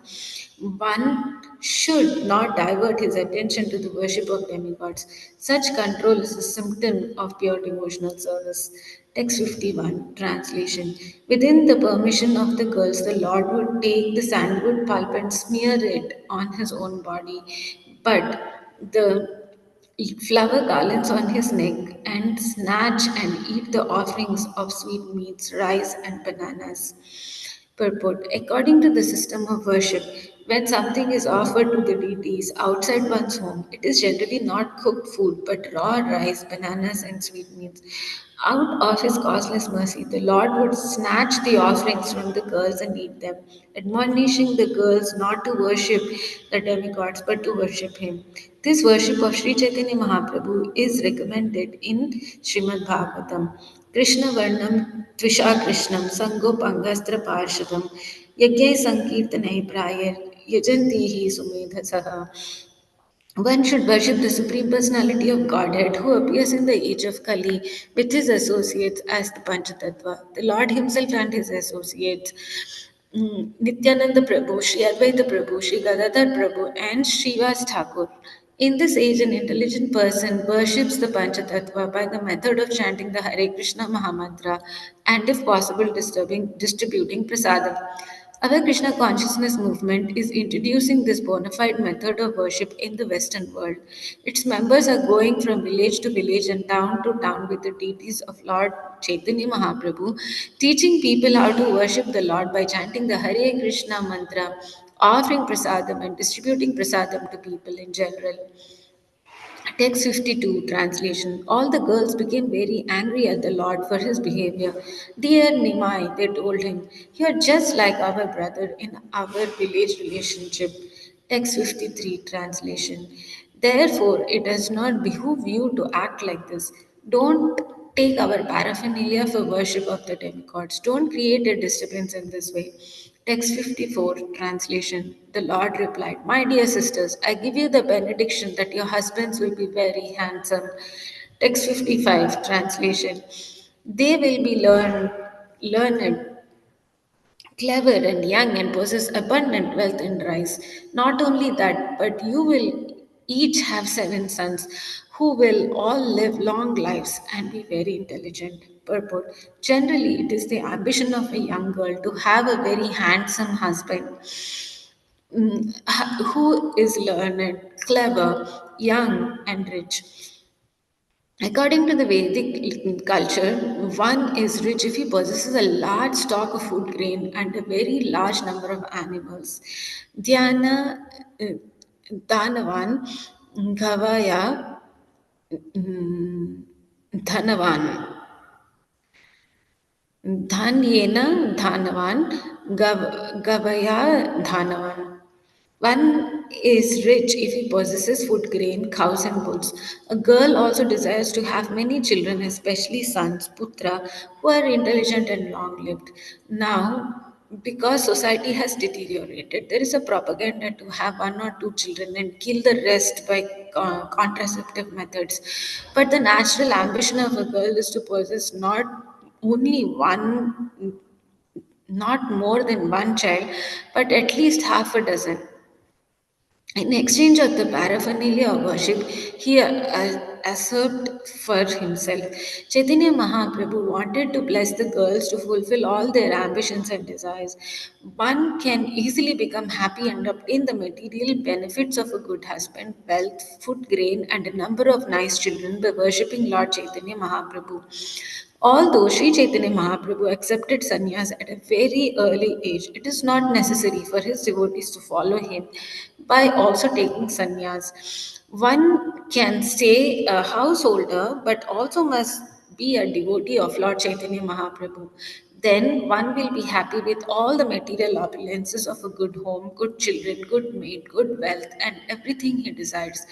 Speaker 2: one should not divert his attention to the worship of demigods. Such control is a symptom of pure devotional service. Text 51, translation. Within the permission of the girls, the Lord would take the sandalwood pulp and smear it on his own body. But the flower garlands on his neck, and snatch and eat the offerings of sweetmeats, rice, and bananas. Purport. According to the system of worship, when something is offered to the deities outside one's home, it is generally not cooked food but raw rice, bananas, and sweetmeats. Out of his causeless mercy, the Lord would snatch the offerings from the girls and eat them, admonishing the girls not to worship the demigods but to worship him. This worship of Sri Chaitanya Mahaprabhu is recommended in Srimad Bhagavatam. Krishna Varnam Tvisha Krishnam Sangopangastra Parshadam Yajna Sankirtanai Prayar Yajantihi Sumedhasaha. One should worship the Supreme Personality of Godhead who appears in the age of Kali with his associates as the Panchatattva. The Lord Himself and His associates, Nityananda Prabhu, Sri Advaita Prabhu, Sri Gadadhar Prabhu, and Srivas Thakur. In this age, an intelligent person worships the Panchatattva by the method of chanting the Hare Krishna Mahamantra and, if possible, distributing prasadam. Our Krishna consciousness movement is introducing this bona fide method of worship in the Western world. Its members are going from village to village and town to town with the deities of Lord Chaitanya Mahaprabhu, teaching people how to worship the Lord by chanting the Hare Krishna mantra, offering prasadam, and distributing prasadam to people in general. Text 52 translation. All the girls became very angry at the Lord for his behavior. Dear Nimai, they told him, you are just like our brother in our village relationship. Text 53 translation. Therefore, it does not behoove you to act like this. Don't take our paraphernalia for worship of the demigods. Don't create a disturbance in this way. Text 54 translation. The Lord replied, my dear sisters, I give you the benediction that your husbands will be very handsome. Text 55 translation. They will be learned, clever and young and possess abundant wealth and rice. Not only that, but you will each have 7 sons who will all live long lives and be very intelligent. Purport. Generally, it is the ambition of a young girl to have a very handsome husband who is learned, clever, young, and rich. According to the Vedic culture, one is rich if he possesses a large stock of food grain and a very large number of animals. Dhyana uh, Dhanavan Gavaya Dhanavan Dhanyena Dhanavan Gavaya Dhanavan. One is rich if he possesses food grain, cows, and bulls. A girl also desires to have many children, especially sons, putra, who are intelligent and long lived. Now, because society has deteriorated, there is a propaganda to have 1 or 2 children and kill the rest by contraceptive methods. But the natural ambition of a girl is to possess only one, not more than one child, but at least half a dozen. In exchange of the paraphernalia of worship, he usurped for himself. Chaitanya Mahaprabhu wanted to bless the girls to fulfill all their ambitions and desires. One can easily become happy and obtain the material benefits of a good husband, wealth, food grain, and a number of nice children by worshipping Lord Chaitanya Mahaprabhu. Although Sri Chaitanya Mahaprabhu accepted sannyas at a very early age, it is not necessary for his devotees to follow him by also taking sannyas. One can stay a householder but also must be a devotee of Lord Chaitanya Mahaprabhu. Then one will be happy with all the material opulences of a good home, good children, good maid, good wealth, and everything he desires.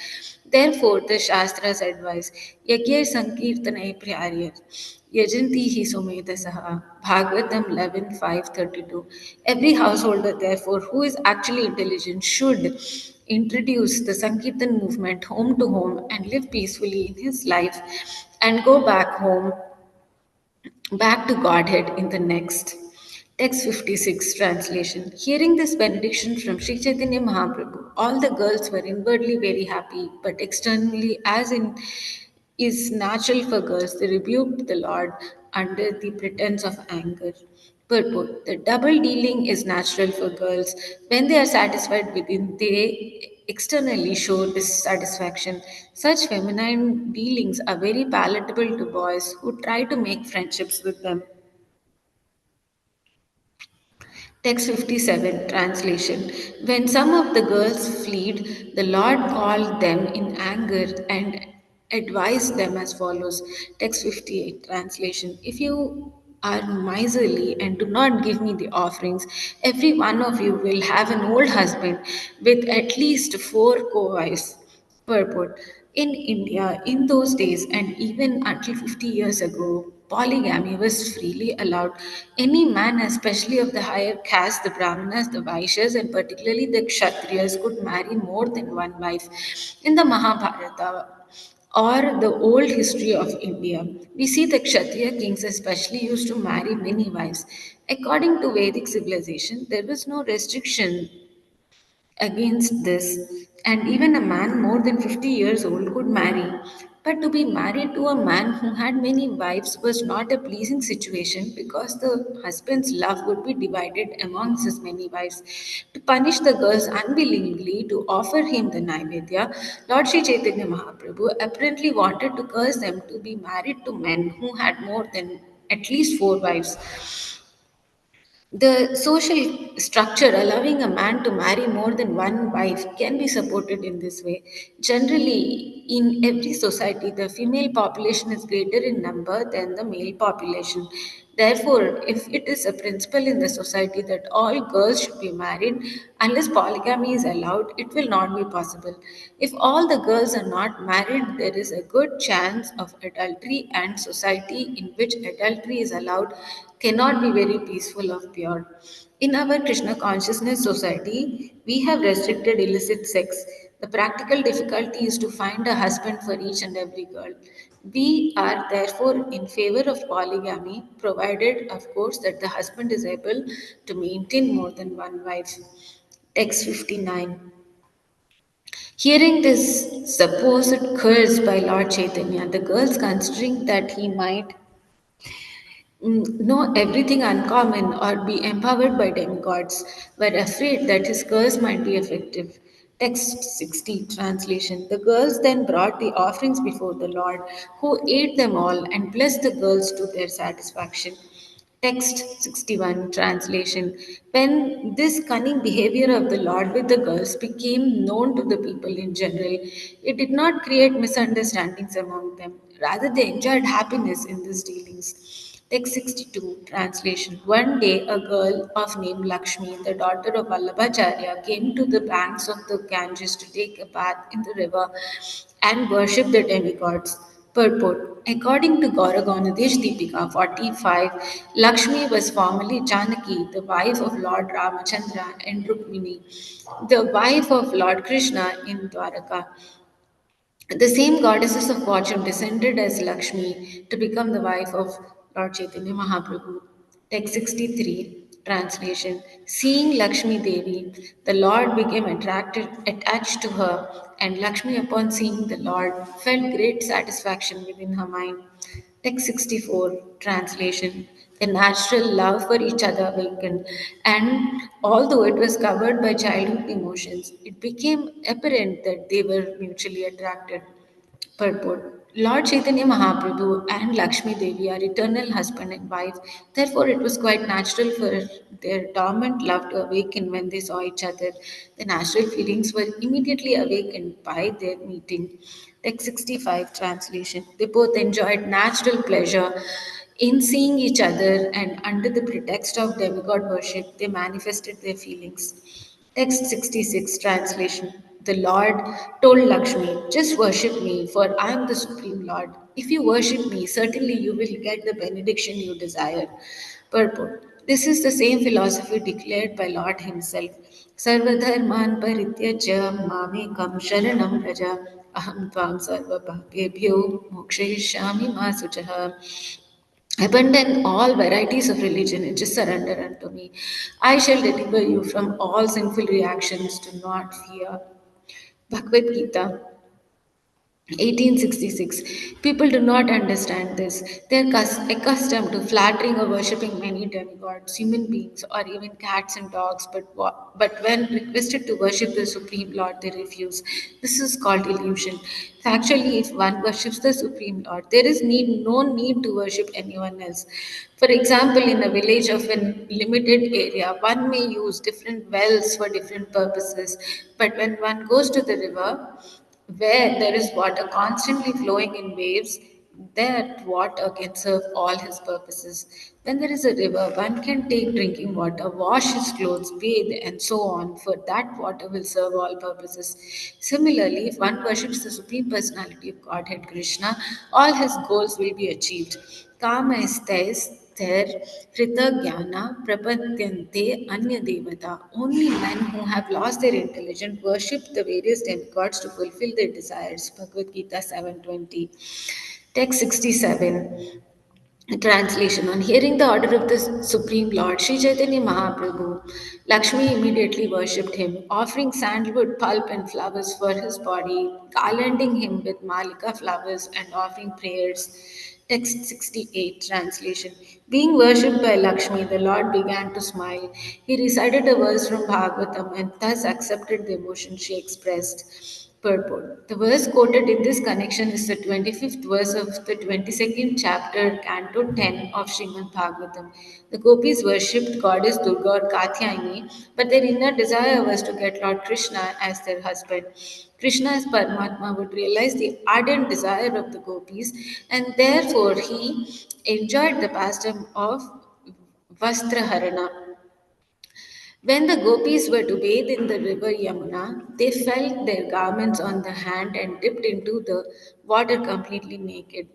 Speaker 2: Therefore, the Shastras advise Yagya Sankirtanai Prarya Yajanti hi Sumedasaha Bhagavatam 11:532. Every householder, therefore, who is actually intelligent should introduce the Sankirtan movement home to home and live peacefully in his life and go back to Godhead in the next. Text 56 translation. Hearing this benediction from Sri Chaitanya Mahaprabhu, all the girls were inwardly very happy, but externally, as in is natural for girls, they rebuked the Lord under the pretense of anger. Purport. The double dealing is natural for girls. When they are satisfied within, they externally show dissatisfaction. Such feminine dealings are very palatable to boys who try to make friendships with them. Text 57 translation. When some of the girls fled, the Lord called them in anger and advised them as follows. Text 58 translation. If you are miserly and do not give me the offerings, every one of you will have an old husband with at least four co-wives. Purport. In India, in those days, and even until 50 years ago, polygamy was freely allowed. Any man, especially of the higher caste, the Brahmanas, the Vaishyas, and particularly the Kshatriyas, could marry more than one wife. In the Mahabharata, or the old history of India, we see the Kshatriya kings especially used to marry many wives. According to Vedic civilization, there was no restriction against this, and even a man more than 50 years old could marry. But to be married to a man who had many wives was not a pleasing situation because the husband's love would be divided amongst his many wives. To punish the girls unwillingly to offer him the Naivedya, Lord Sri Chaitanya Mahaprabhu apparently wanted to curse them to be married to men who had more than at least four wives. The social structure allowing a man to marry more than one wife can be supported in this way. Generally, in every society, the female population is greater in number than the male population. Therefore, if it is a principle in the society that all girls should be married, unless polygamy is allowed, it will not be possible. If all the girls are not married, there is a good chance of adultery, and society in which adultery is allowed cannot be very peaceful or pure. In our Krishna consciousness society, we have restricted illicit sex. The practical difficulty is to find a husband for each and every girl. We are therefore in favor of polygamy, provided, of course, that the husband is able to maintain more than one wife. Text 59. Hearing this supposed curse by Lord Chaitanya, the girls, considering that he might know everything uncommon or be empowered by demigods, were afraid that his curse might be effective. Text 60 translation. The girls then brought the offerings before the Lord, who ate them all and blessed the girls to their satisfaction. Text 61 translation. When this cunning behavior of the Lord with the girls became known to the people in general, it did not create misunderstandings among them. Rather, they enjoyed happiness in these dealings. Text 62 translation. One day, a girl of name Lakshmi, the daughter of Vallabhacharya, came to the banks of the Ganges to take a bath in the river and worship the demigods. Purport. According to Gauraganadish Deepika 45, Lakshmi was formerly Janaki, the wife of Lord Ramachandra, and Rukmini, the wife of Lord Krishna in Dwaraka. The same goddesses of fortune descended as Lakshmi to become the wife of Lord Chaitanya Mahaprabhu. Text 63 Translation: Seeing Lakshmi Devi, the Lord became attached to her, and Lakshmi, upon seeing the Lord, felt great satisfaction within her mind. Text 64, translation: The natural love for each other awakened, and although it was covered by childhood emotions, it became apparent that they were mutually attracted. Purport: Lord Chaitanya Mahaprabhu and Lakshmi Devi are eternal husband and wife. Therefore, it was quite natural for their dormant love to awaken when they saw each other. The natural feelings were immediately awakened by their meeting. Text 65, translation: They both enjoyed natural pleasure in seeing each other, and under the pretext of demigod worship, they manifested their feelings. Text 66, translation: The Lord told Lakshmi, Just worship me, for I am the Supreme Lord. If you worship me, certainly you will get the benediction you desire. Purport: This is the same philosophy declared by Lord Himself. Sarvadharman parityajya mamekam sharanam raja aham tvam sarvabhagebhyo mokshayishyami ma suchaha. Abandon all varieties of religion and just surrender unto me. I shall deliver you from all sinful reactions. Do not fear. Bhagavad Gita 1866. People do not understand this. They are accustomed to flattering or worshipping many demigods, human beings, or even cats and dogs, but when requested to worship the Supreme Lord, they refuse. This is called illusion. Factually, if one worships the Supreme Lord, there is no need to worship anyone else. For example, in a village of a limited area, one may use different wells for different purposes, but when one goes to the river, where there is water constantly flowing in waves, that water can serve all his purposes. When there is a river, one can take drinking water, wash his clothes, bathe, and so on, for that water will serve all purposes. Similarly, if one worships the Supreme Personality of Godhead Krishna, all his goals will be achieved. Kamaistais Kritagana prapadyante anya devata. Only men who have lost their intelligence worship the various demigods to fulfill their desires. Bhagavad Gita 7:20. Text 67. Translation: On hearing the order of the Supreme Lord, Sri Chaitanya Mahaprabhu, Lakshmi immediately worshipped him, offering sandalwood pulp and flowers for his body, garlanding him with malika flowers, and offering prayers. Text 68, translation: Being worshipped by Lakshmi, the Lord began to smile. He recited a verse from Bhagavatam and thus accepted the emotion she expressed. Purport: The verse quoted in this connection is the 25th verse of the 22nd chapter, Canto 10 of Srimad Bhagavatam. The gopis worshipped goddess Durga or Katyayani, but their inner desire was to get Lord Krishna as their husband. Krishna as Paramatma would realize the ardent desire of the gopis, and therefore he enjoyed the pastime of Vastraharana. When the gopis were to bathe in the river Yamuna, they felt their garments on the hand and dipped into the water completely naked.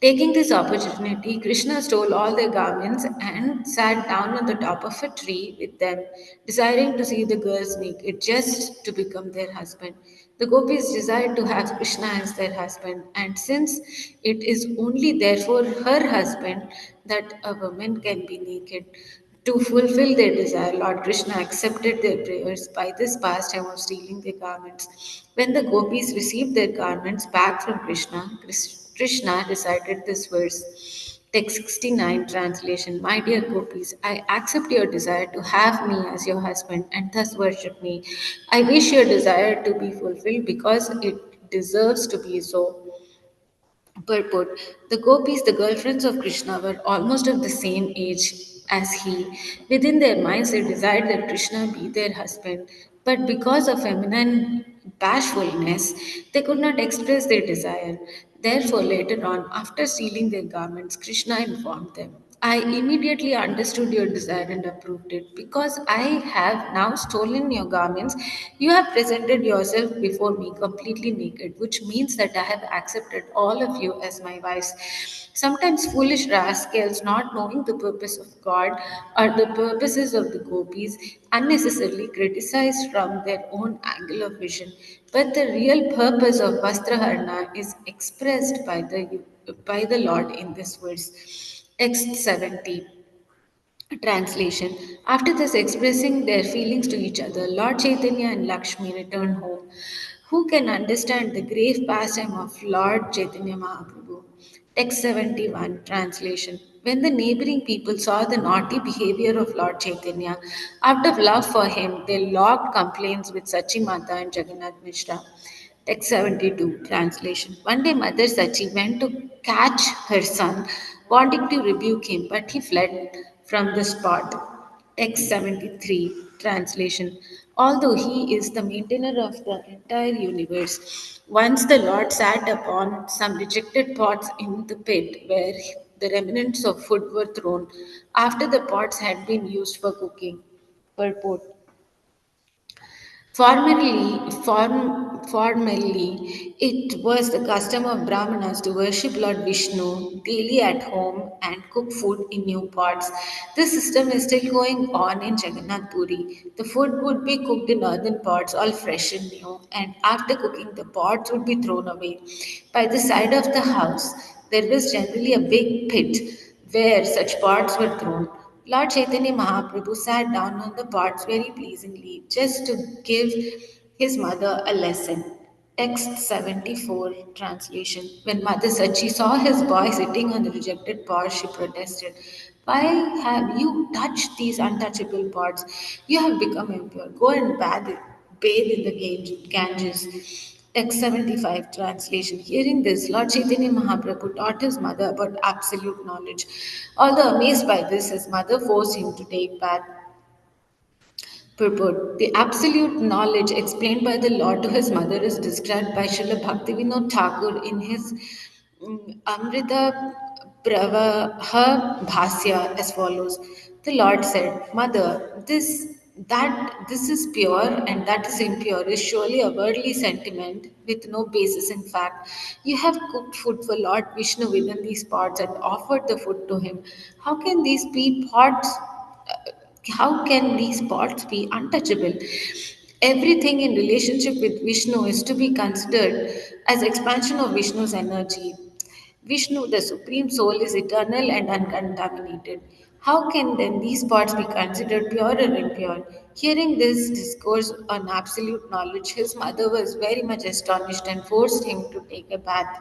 Speaker 2: Taking this opportunity, Krishna stole all their garments and sat down on the top of a tree with them, desiring to see the girls naked just to become their husband. The gopis desired to have Krishna as their husband, and since it is only therefore her husband that a woman can be naked, to fulfill their desire, Lord Krishna accepted their prayers by this pastime of stealing their garments. When the gopis received their garments back from Krishna, Krishna recited this verse. Text 69, translation: My dear gopis, I accept your desire to have me as your husband and thus worship me. I wish your desire to be fulfilled because it deserves to be so. Purport: The gopis, the girlfriends of Krishna, were almost of the same age as he. Within their minds, they desired that Krishna be their husband, but because of feminine bashfulness, they could not express their desire. Therefore, later on, after stealing their garments, Krishna informed them, I immediately understood your desire and approved it. Because I have now stolen your garments, you have presented yourself before me completely naked, which means that I have accepted all of you as my wives. Sometimes foolish rascals, not knowing the purpose of God or the purposes of the gopis, unnecessarily criticize from their own angle of vision. But the real purpose of Vastraharana is expressed by the Lord in this verse. Text 70. Translation. After thus expressing their feelings to each other, Lord Chaitanya and Lakshmi returned home. Who can understand the grave pastime of Lord Chaitanya Mahaprabhu? Text 71. Translation. When the neighboring people saw the naughty behavior of Lord Chaitanya, out of love for him, they lodged complaints with Sachi Mata and Jagannath Mishra. Text 72. Translation. One day Mother Sachi went to catch her son, wanting to rebuke him, but he fled from the spot. Text 73. Translation. Although he is the maintainer of the entire universe, once the Lord sat upon some rejected pots in the pit where the remnants of food were thrown after the pots had been used for cooking. Purport. Formerly, it was the custom of Brahmanas to worship Lord Vishnu daily at home and cook food in new pots. This system is still going on in Jagannath Puri. The food would be cooked in earthen pots, all fresh and new, and after cooking, the pots would be thrown away. By the side of the house, there was generally a big pit where such pots were thrown. Lord Chaitanya Mahaprabhu sat down on the pots very pleasingly just to give his mother a lesson. Text 74 translation. When Mother Sachi saw his boy sitting on the rejected pot, she protested, "Why have you touched these untouchable pots? You have become impure. Go and bathe in the Ganges." Text 75 translation. Hearing this, Lord Chaitanya Mahaprabhu taught his mother about absolute knowledge. Although amazed by this, his mother forced him to take bath. Purport. The absolute knowledge explained by the Lord to his mother is described by Srila Bhaktivinoda Thakur in his Amrita Pravaha Bhasya as follows. The Lord said, Mother, this is pure and that is impure is surely a worldly sentiment with no basis in fact. You have cooked food for Lord Vishnu within these pots and offered the food to him. How can these be pots? How can these pots be untouchable? Everything in relationship with Vishnu is to be considered as expansion of Vishnu's energy. Vishnu, the Supreme Soul, is eternal and uncontaminated. How can then these pots be considered pure or impure? Hearing this discourse on absolute knowledge, his mother was very much astonished and forced him to take a bath.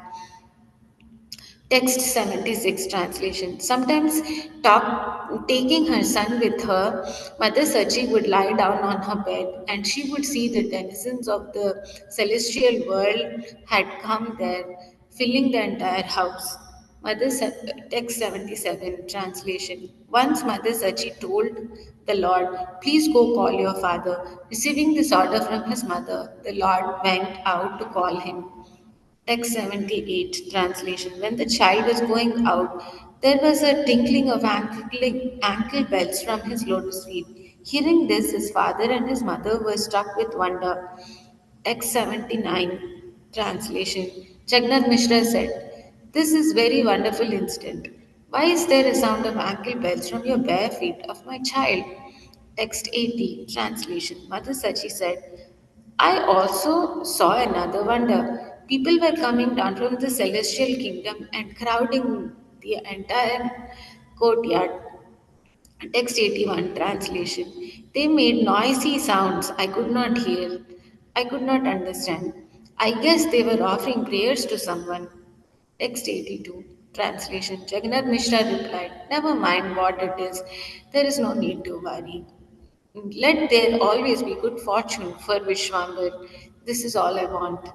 Speaker 2: Text 76 translation. Sometimes taking her son with her, Mother Sachi would lie down on her bed and she would see the denizens of the celestial world had come there, filling the entire house. Text 77 translation. Once Mother Sachi told the Lord, "Please go call your father." Receiving this order from his mother, the Lord went out to call him. Text 78 translation. When the child was going out, there was a tinkling of ankle bells from his lotus feet. Hearing this, his father and his mother were struck with wonder. Text 79 translation. Jagannath Mishra said, "This is very wonderful incident. Why is there a sound of ankle bells from your bare feet of my child?" Text 80 translation. Mother Sachi said, I also saw another wonder. People were coming down from the celestial kingdom and crowding the entire courtyard. Text 81 translation. They made noisy sounds I could not hear. I could not understand. I guess they were offering prayers to someone. Text 82 translation. Jagannath Mishra replied, Never mind what it is. There is no need to worry. Let there always be good fortune for Vishwambar. This is all I want.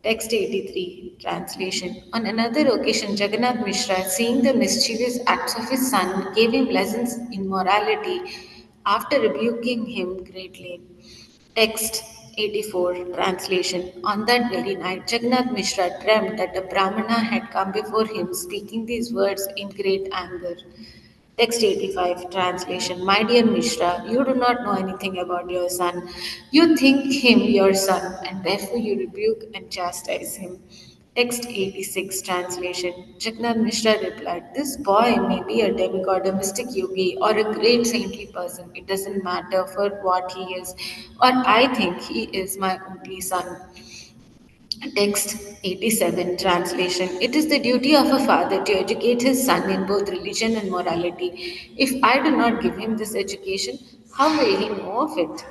Speaker 2: Text 83 translation. On another occasion, Jagannath Mishra, seeing the mischievous acts of his son, gave him lessons in morality after rebuking him greatly. Text 84 translation. On that very night, Jagannath Mishra dreamt that a Brahmana had come before him speaking these words in great anger. Text 85 translation. My dear Mishra, you do not know anything about your son. You think him your son, and therefore you rebuke and chastise him. Text 86 translation. Jagannath Mishra replied, This boy may be a demigod, a mystic yogi, or a great saintly person. It doesn't matter for what he is, or I think he is my only son. Text 87 translation. It is the duty of a father to educate his son in both religion and morality. If I do not give him this education, how will he know of it?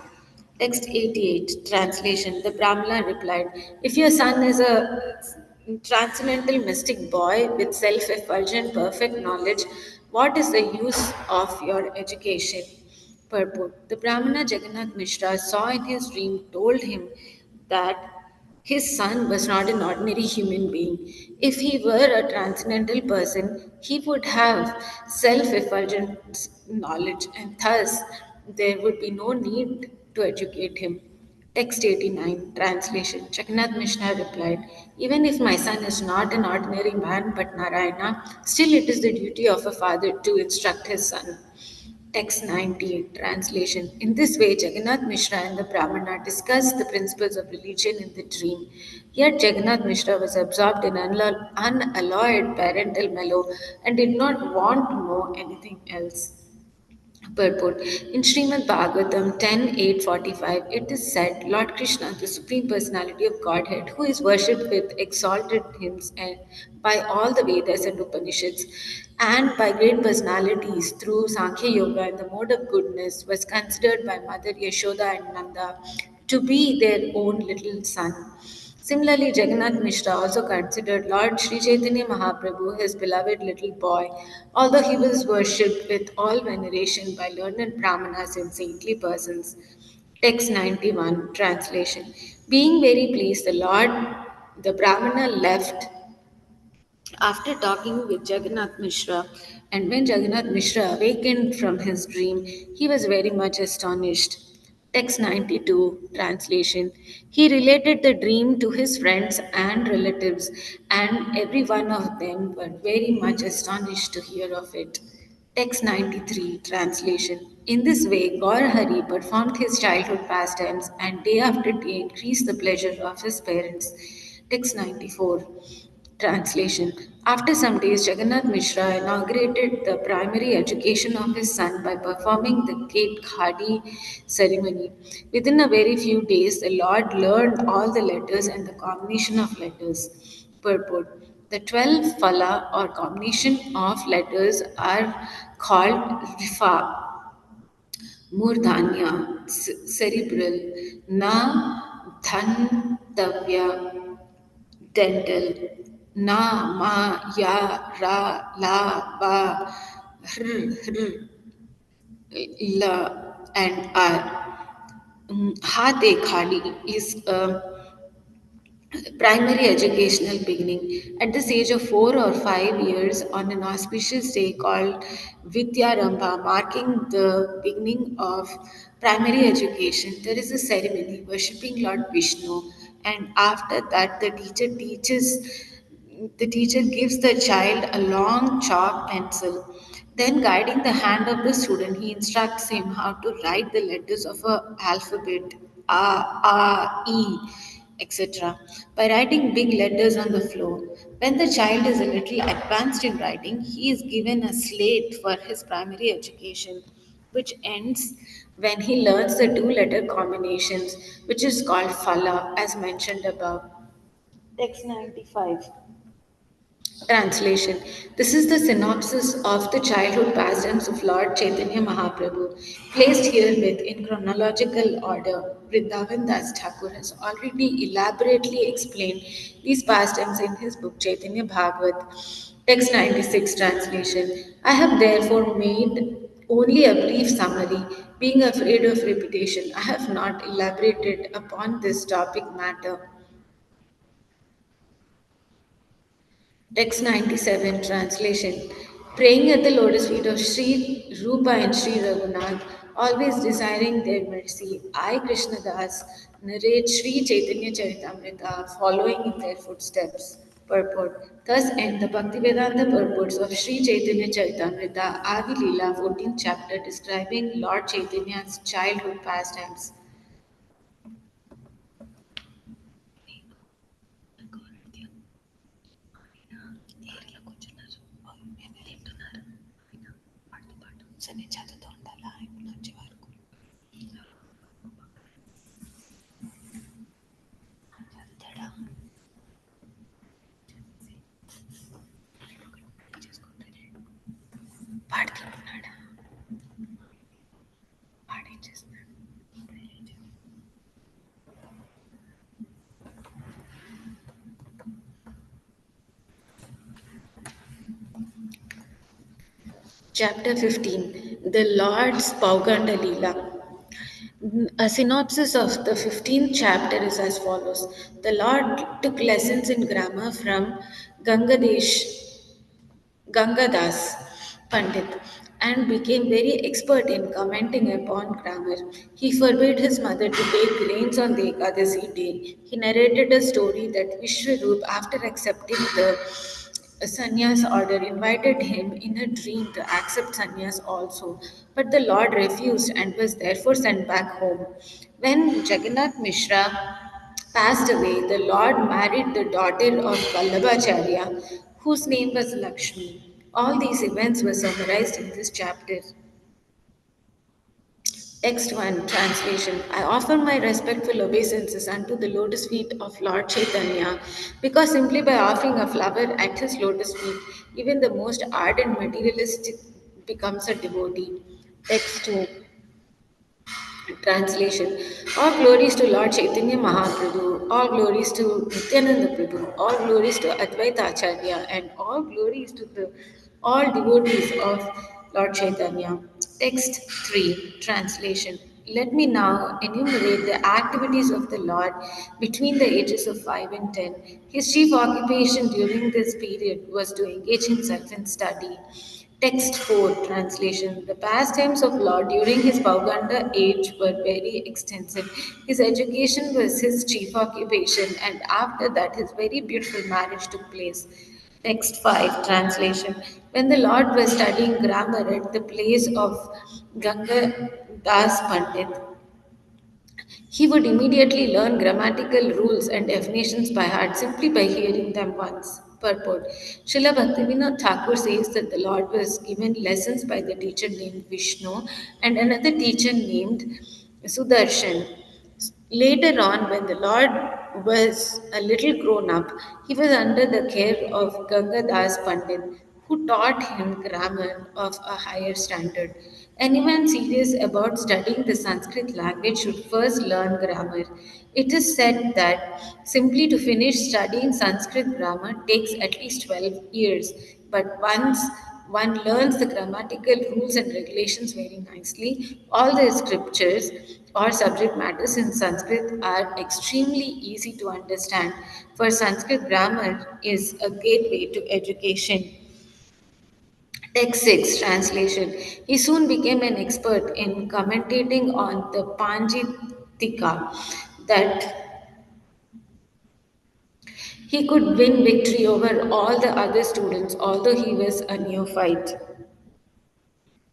Speaker 2: Text 88 translation. The Brahmana replied, if your son is a transcendental mystic boy with self effulgent perfect knowledge, what is the use of your education? Purport. The Brahmana Jagannath Mishra saw in his dream, told him that his son was not an ordinary human being. If he were a transcendental person, he would have self effulgent knowledge, and thus there would be no need to educate him. Text 89, translation. Jagannath Mishra replied, even if my son is not an ordinary man but Narayana, still it is the duty of a father to instruct his son. Text 98 translation. In this way, Jagannath Mishra and the Brahmana discussed the principles of religion in the dream. Yet Jagannath Mishra was absorbed in unalloyed parental mellow and did not want to know anything else. Purport. In Srimad Bhagavatam 10:845, it is said, Lord Krishna, the Supreme Personality of Godhead, who is worshipped with exalted hymns and by all the Vedas and Upanishads, and by great personalities through Sankhya Yoga and the mode of goodness, was considered by Mother Yashoda and Nanda to be their own little son. Similarly, Jagannath Mishra also considered Lord Sri Chaitanya Mahaprabhu his beloved little boy, although he was worshipped with all veneration by learned brahmanas and saintly persons. Text 91, translation. Being very pleased, the Brahmana left after talking with Jagannath Mishra, and when Jagannath Mishra awakened from his dream, he was very much astonished. Text 92, translation. He related the dream to his friends and relatives, and every one of them were very much astonished to hear of it. Text 93, translation. In this way, Gaur Hari performed his childhood pastimes and day after day increased the pleasure of his parents. Text 94, translation. After some days, Jagannath Mishra inaugurated the primary education of his son by performing the Gate Khadi ceremony. Within a very few days, the Lord learned all the letters and the combination of letters. Purport. The 12 phala or combination of letters are called Rifa, Murdhanya, cerebral, Na, Dhantavya, dental, Na, Ma, Ya, Ra, La, Ba, Hr, La, and R. Hate Khali is a primary educational beginning. At this age of 4 or 5 years, on an auspicious day called Vidyarambha, marking the beginning of primary education, there is a ceremony worshipping Lord Vishnu, and after that, the teacher gives the child a long chalk pencil. Then, guiding the hand of the student, he instructs him how to write the letters of a alphabet A, E, etc. by writing big letters on the floor. When the child is a little advanced in writing, he is given a slate for his primary education, which ends when he learns the two-letter combinations, which is called phala, as mentioned above. Text 95. Translation. This is the synopsis of the childhood pastimes of Lord Chaitanya Mahaprabhu, placed herewith in chronological order. Vrindavan Das Thakur has already elaborately explained these pastimes in his book Chaitanya Bhagavat. Text 96 translation. I have therefore made only a brief summary, being afraid of repetition. I have not elaborated upon this topic matter. Text 97 translation. Praying at the lotus feet of Sri Rupa and Sri Raghunath, always desiring their mercy, I, Krishna Das, narrate Sri Caitanya Caritamrta, following in their footsteps. Purport. Thus end the Bhaktivedanta purports of Sri Caitanya Caritamrita, Adi Lila, 14th chapter, describing Lord Chaitanya's childhood pastimes. Chapter 15, The Lord's Pauganda Lila. A synopsis of the 15th chapter is as follows. The Lord took lessons in grammar from Gangadesh Gangadas Pandit and became very expert in commenting upon grammar. He forbade his mother to take grains on the Ekadasi day. He narrated a story that Vishwarup, after accepting the sannyas order, invited him in a dream to accept sannyas also. But the Lord refused and was therefore sent back home. When Jagannath Mishra passed away, the Lord married the daughter of Vallabhacharya, whose name was Lakshmi. All these events were summarized in this chapter. Text 1 Translation I offer my respectful obeisances unto the lotus feet of Lord Chaitanya, because simply by offering a flower at his lotus feet, even the most ardent materialist becomes a devotee. Text 2 Translation All glories to Lord Chaitanya Mahaprabhu, all glories to Nityananda Prabhu, all glories to Advaita Acharya, and all glories to the all devotees of Lord Chaitanya. Text 3 Translation Let me now enumerate the activities of the Lord between the ages of 5 and 10. His chief occupation during this period was to engage himself in study. Text 4 Translation The pastimes of Lord during his Pauganda age were very extensive. His education was his chief occupation, and after that, his very beautiful marriage took place. Text 5 Translation When the Lord was studying grammar at the place of Ganga Das Pandit, he would immediately learn grammatical rules and definitions by heart simply by hearing them once. Purport Srila Bhaktivinoda Thakur says that the Lord was given lessons by the teacher named Vishnu and another teacher named Sudarshan. Later on, when the Lord was a little grown up, he was under the care of Ganga Das Pandit, who taught him grammar of a higher standard. Anyone serious about studying the Sanskrit language should first learn grammar. It is said that simply to finish studying Sanskrit grammar takes at least 12 years, but once one learns the grammatical rules and regulations very nicely, all the scriptures or subject matters in Sanskrit are extremely easy to understand, for Sanskrit grammar is a gateway to education. Text 6 Translation He soon became an expert in commentating on the Panjitika, that he could win victory over all the other students, although he was a neophyte.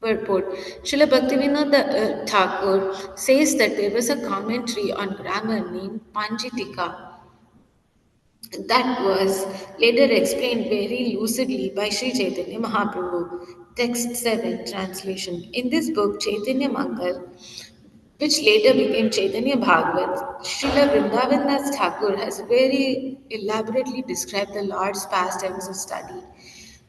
Speaker 2: Purport Srila Bhaktivinoda Thakur says that there was a commentary on grammar named Panjitika that was later explained very lucidly by Sri Caitanya Mahaprabhu. Text 7 Translation In this book, Chaitanya Mangal, which later became Chaitanya Bhagavat, Srila Vrindavan Das Thakur has very elaborately described the Lord's pastimes of study.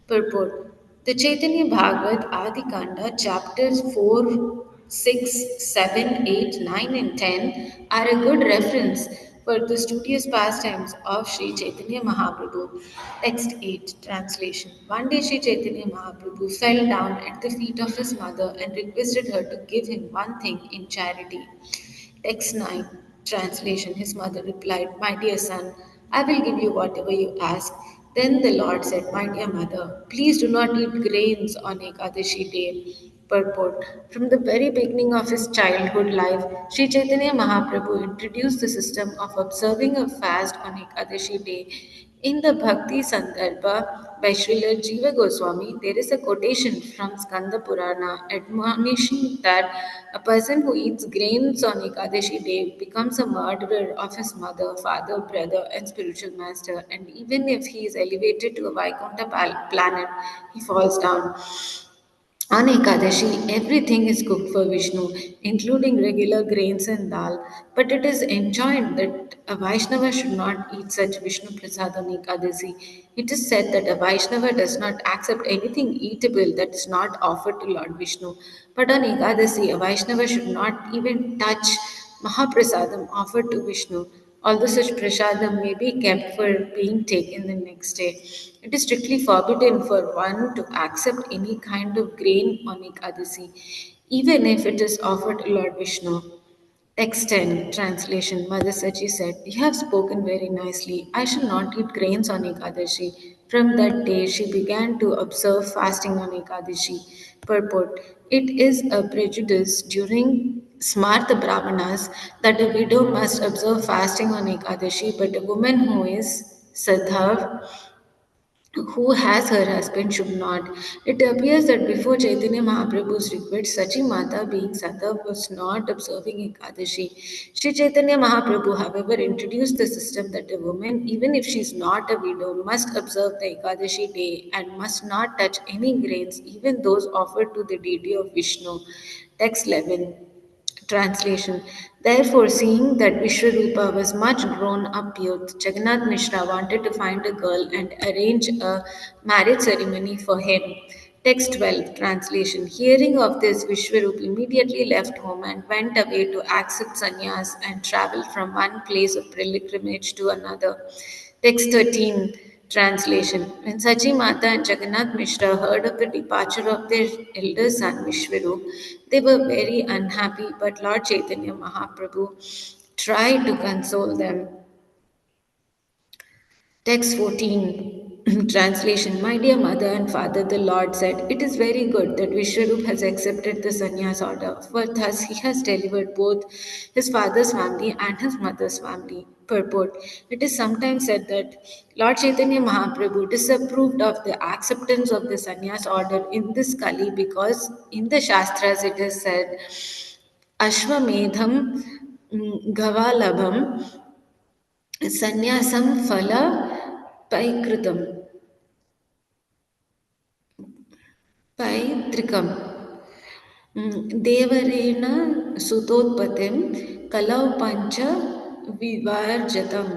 Speaker 2: Purport The Chaitanya Bhagavat Adi Kanda, chapters 4, 6, 7, 8, 9, and 10 are a good reference for the studious pastimes of Sri Chaitanya Mahaprabhu. Text 8 Translation One day Sri Chaitanya Mahaprabhu fell down at the feet of his mother and requested her to give him one thing in charity. Text 9 Translation His mother replied, My dear son, I will give you whatever you ask. Then the Lord said, My dear mother, please do not eat grains on Ekadashi day. Purport From the very beginning of his childhood life, Sri Chaitanya Mahaprabhu introduced the system of observing a fast on Ekadashi day. In the Bhakti Sandarbha by Srila Jiva Goswami, there is a quotation from Skanda Purana admonishing that a person who eats grains on Ekadashi day becomes a murderer of his mother, father, brother, and spiritual master, and even if he is elevated to a Vaikuntha planet, he falls down. On Ekadashi, everything is cooked for Vishnu, including regular grains and dal. But it is enjoined that a Vaishnava should not eat such Vishnu Prasad on Ekadashi. It is said that a Vaishnava does not accept anything eatable that is not offered to Lord Vishnu. But on Ekadashi, a Vaishnava should not even touch Mahaprasadam offered to Vishnu. Although such prasadam may be kept for being taken the next day, it is strictly forbidden for one to accept any kind of grain on Ekadasi, even if it is offered to Lord Vishnu. Text 10 translation. Mother Sachi said, "You have spoken very nicely. I shall not eat grains on Ekadashi." From that day, she began to observe fasting on Ekadashi. Purport: it is a prejudice during Smartha Brahmanas that a widow must observe fasting on Ekadashi, but a woman who is Sadhav, who has her husband, should not. It appears that before Chaitanya Mahaprabhu's request, Sachi Mata, being Sadhav, was not observing Ekadashi. Sri Chaitanya Mahaprabhu, however, introduced the system that a woman, even if she is not a widow, must observe the Ekadashi day and must not touch any grains, even those offered to the deity of Vishnu. Text 11. Translation. Therefore, seeing that Vishwarupa was much grown up youth, Jagannath Mishra wanted to find a girl and arrange a marriage ceremony for him. Text 12. Translation. Hearing of this, Vishwarup immediately left home and went away to accept sannyas and travel from one place of pilgrimage to another. Text 13 translation. When Sachi Mata and Jagannath Mishra heard of the departure of their elder son Vishwarup, they were very unhappy, but Lord Chaitanya Mahaprabhu tried to console them. Text 14 translation. My dear mother and father, the Lord said, "It is very good that Vishwarup has accepted the sannyas order, for thus he has delivered both his father's family and his mother's family." Purport. It is sometimes said that Lord Chaitanya Mahaprabhu disapproved of the acceptance of the sannyas order in this Kali because in the Shastras it is said, Ashwamedham Gavalabham Sanyasam Phala Paikritam Paitrikam देवरेण सुतोत्पत्तिं कलौ पञ्च विवर्जितम्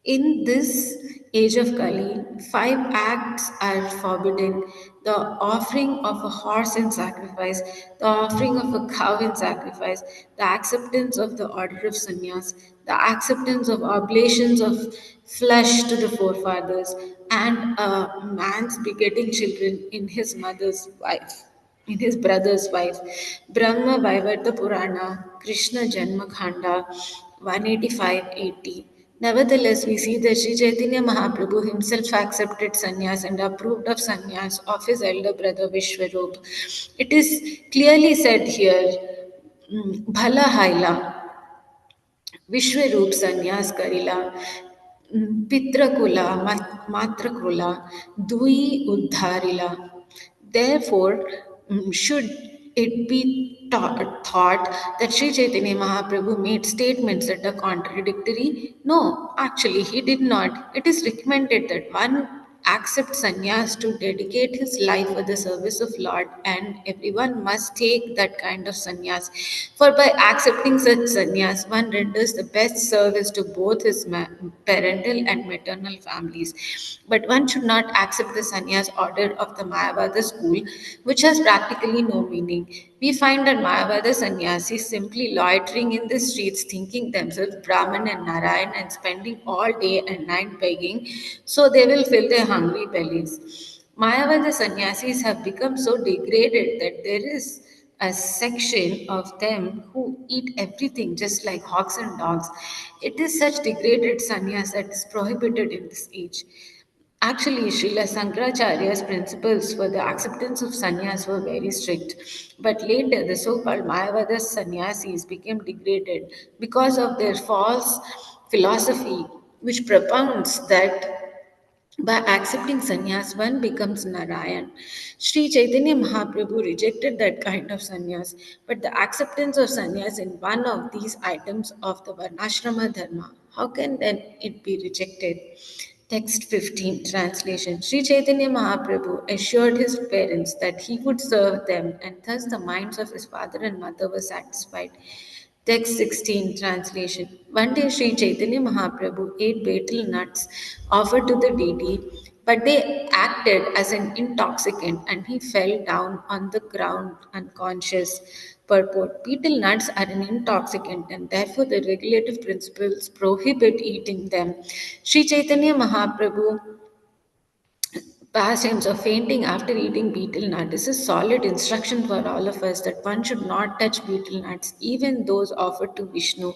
Speaker 2: in this age of Kali, five acts are forbidden: the offering of a horse in sacrifice, the offering of a cow in sacrifice, the acceptance of the order of sannyas, the acceptance of oblations of flesh to the forefathers, and a man's begetting children in his mother's wife. In his brother's wife, Brahma Vaivarta Purana, Krishna Janma Khanda, 185-80. Nevertheless, we see that Sri Chaitanya Mahaprabhu himself accepted sannyas and approved of sannyas of his elder brother Vishwarup. It is clearly said here, Bhala Haila, Vishwaroop Sanyas Karila, Pitrakula, Matrakula, Dui Uddharila. Therefore, should it be thought that Sri Chaitanya Mahaprabhu made statements that are contradictory? No, actually, he did not. It is recommended that one accept sannyas to dedicate his life for the service of Lord, and everyone must take that kind of sannyas. For by accepting such sannyas, one renders the best service to both his parental and maternal families. But one should not accept the sannyas order of the Mayavada school, which has practically no meaning. We find that Mayavada sannyasis simply loitering in the streets, thinking themselves Brahman and Narayan and spending all day and night begging so they will fill their hungry bellies. Mayavada sannyasis have become so degraded that there is a section of them who eat everything just like hogs and dogs. It is such degraded sannyas that is prohibited in this age. Actually, Srila Sankaracharya's principles for the acceptance of sannyas were very strict, but later the so-called Mayavada sannyasis became degraded because of their false philosophy, which propounds that by accepting sannyas, one becomes Narayan. Sri Chaitanya Mahaprabhu rejected that kind of sannyas, but the acceptance of sannyas in one of these items of the Varnashrama Dharma, how can then it be rejected? Text 15 translation. Sri Chaitanya Mahaprabhu assured his parents that he would serve them, and thus the minds of his father and mother were satisfied. Text 16 translation. One day Sri Chaitanya Mahaprabhu ate betel nuts offered to the deity. but they acted as an intoxicant and he fell down on the ground unconscious. Purport: betel nuts are an intoxicant and therefore the regulative principles prohibit eating them. Sri Chaitanya Mahaprabhu Pastimes of fainting after eating betel nut is a solid instruction for all of us that one should not touch betel nuts, even those offered to Vishnu,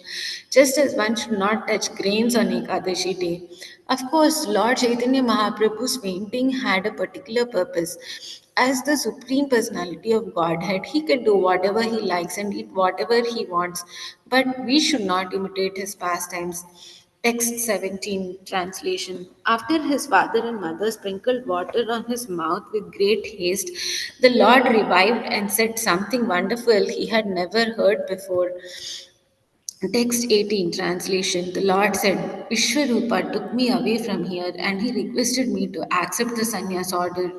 Speaker 2: just as one should not touch grains on Ekadashi day. Of course, Lord Chaitanya Mahaprabhu's fainting had a particular purpose. As the Supreme Personality of Godhead, he can do whatever he likes and eat whatever he wants, but we should not imitate his pastimes. Text 17 translation. After his father and mother sprinkled water on his mouth with great haste, the Lord revived and said something wonderful he had never heard before. Text 18 translation. The Lord said, Vishwarupa took me away from here and he requested me to accept the sannyas order.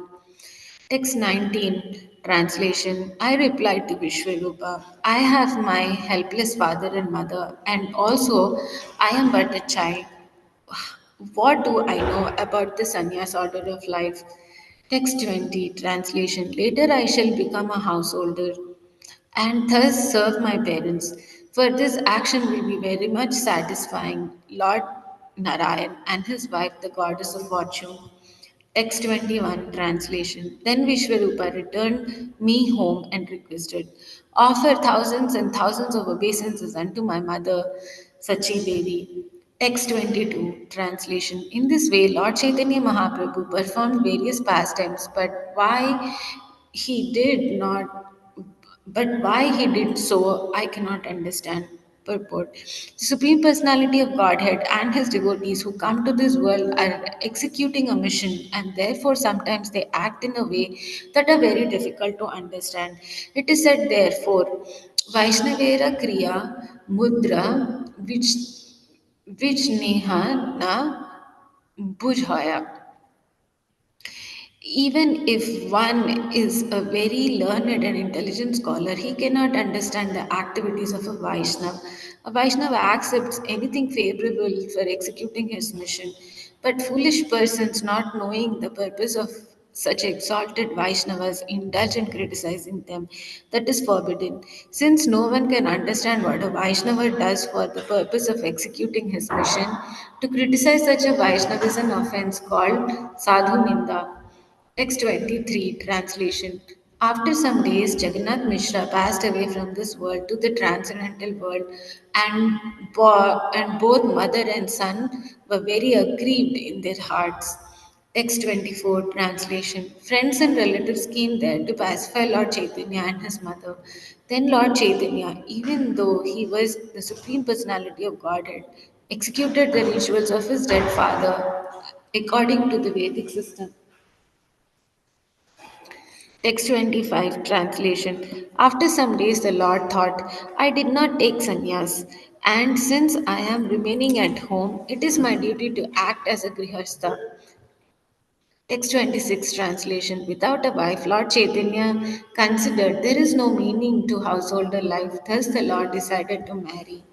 Speaker 2: Text 19 translation. I replied to Vishwarupa, I have my helpless father and mother, and also I am but a child. What do I know about the sannyas order of life? Text 20 translation. Later I shall become a householder and thus serve my parents. For this action will be very much satisfying Lord Narayan and his wife, the goddess of fortune. Text 21 translation. Then Vishwarupa returned me home and requested, offer thousands and thousands of obeisances unto my mother, Sachi Devi. Text 22 translation. In this way, Lord Chaitanya Mahaprabhu performed various pastimes, he did not why he did so, I cannot understand. Purport: the Supreme Personality of Godhead and his devotees who come to this world are executing a mission, and therefore sometimes they act in a way that are very difficult to understand. It is said, therefore, Vaishnavera Kriya Mudra which Neha na Bujhaya. Even if one is a very learned and intelligent scholar, he cannot understand the activities of a Vaishnava. A Vaishnava accepts anything favorable for executing his mission, but foolish persons, not knowing the purpose of such exalted Vaishnavas, indulge in criticizing them. That is forbidden. Since no one can understand what a Vaishnava does for the purpose of executing his mission, to criticize such a Vaishnava is an offense called Sadhu Ninda. Text 23 translation. After some days, Jagannath Mishra passed away from this world to the transcendental world, and, and both mother and son were very aggrieved in their hearts. Text 24 translation. Friends and relatives came there to pacify Lord Chaitanya and his mother. Then Lord Chaitanya, even though he was the Supreme Personality of Godhead, executed the rituals of his dead father according to the Vedic system. Text 25 translation. After some days, the Lord thought, I did not take sannyas, and since I am remaining at home, it is my duty to act as a grihastha. Text 26 translation. Without a wife, Lord Chaitanya considered there is no meaning to householder life, thus, the Lord decided to marry.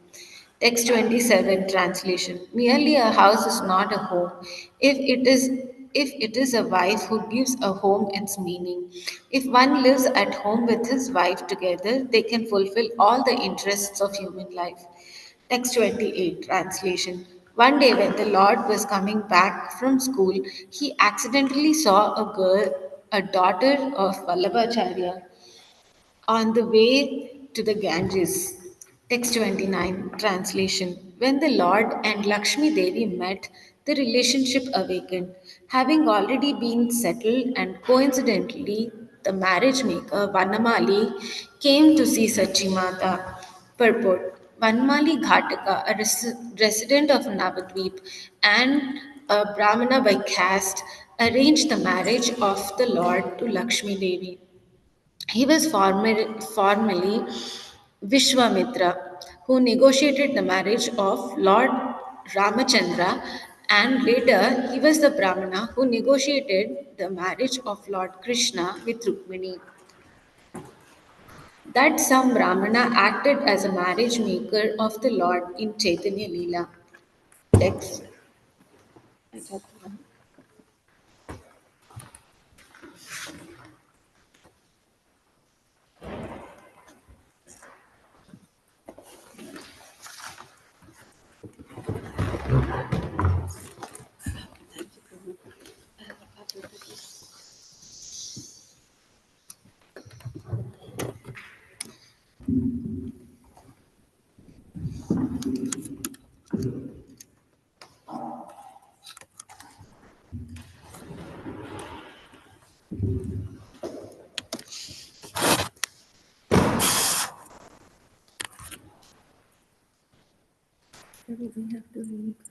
Speaker 2: Text 27 translation. Merely a house is not a home. If it is a wife who gives a home its meaning. If one lives at home with his wife together, they can fulfill all the interests of human life. Text 28 translation. One day when the Lord was coming back from school, he accidentally saw a girl, a daughter of Vallabhacharya, on the way to the Ganges. Text 29 translation. When the Lord and Lakshmi Devi met, the relationship awakened. Having already been settled, and coincidentally, the marriage maker Vanamali came to see Sachimata. Purport: Vanmali Ghataka, a resident of Navadvip and a Brahmana by caste, arranged the marriage of the Lord to Lakshmi Devi. He was formerly Vishwamitra, who negotiated the marriage of Lord Ramachandra, and later he was the Brahmana who negotiated the marriage of Lord Krishna with Rukmini. That some Brahmana acted as a marriage maker of the Lord in Chaitanya Leela. Text.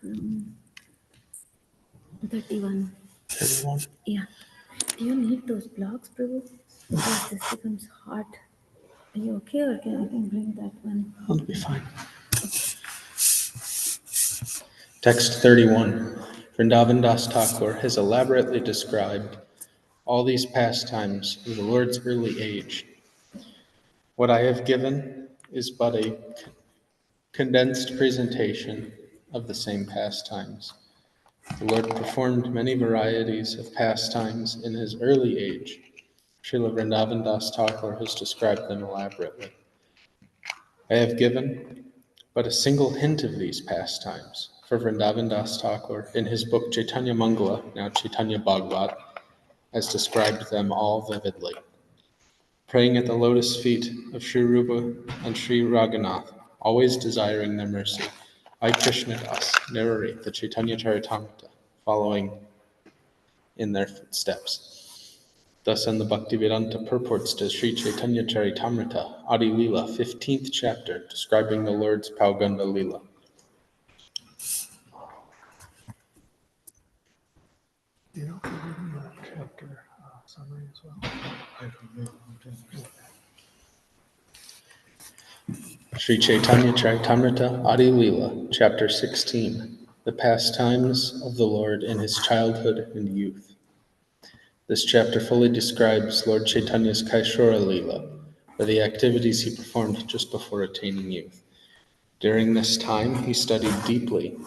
Speaker 2: 31.
Speaker 3: 31.
Speaker 2: Yeah. Do you need those blocks, Prabhu? Because this becomes hard. Are you okay, or can I can bring that one?
Speaker 3: That'll be fine. Text 31. Vrindavan Das Thakur has elaborately described all these pastimes of the Lord's early age. What I have given is but a condensed presentation of the same pastimes. The Lord performed many varieties of pastimes in his early age. Srila Vrindavan Das Thakur has described them elaborately. I have given but a single hint of these pastimes, for Vrindavan Das Thakur, in his book Chaitanya Mangala, now Chaitanya Bhagavat, has described them all vividly. Praying at the lotus feet of Sri Rupa and Sri Raghunath, always desiring their mercy, I, Krishna Das, narrate the Caitanya Caritamrta, following in their footsteps. Thus in the Bhaktivedanta purports to Sri Caitanya Caritamrta, Adi Lila, 15th chapter, describing the Lord's Pauganda Lila.
Speaker 4: Do you know if you're reading the chapter summary as well?
Speaker 3: I don't know. Sri Caitanya Caritamrta, Adi Lila, chapter 16, the pastimes of the Lord in his childhood and youth. This chapter fully describes Lord Chaitanya's Kaishora Lila, or the activities he performed just before attaining youth. During this time, he studied deeply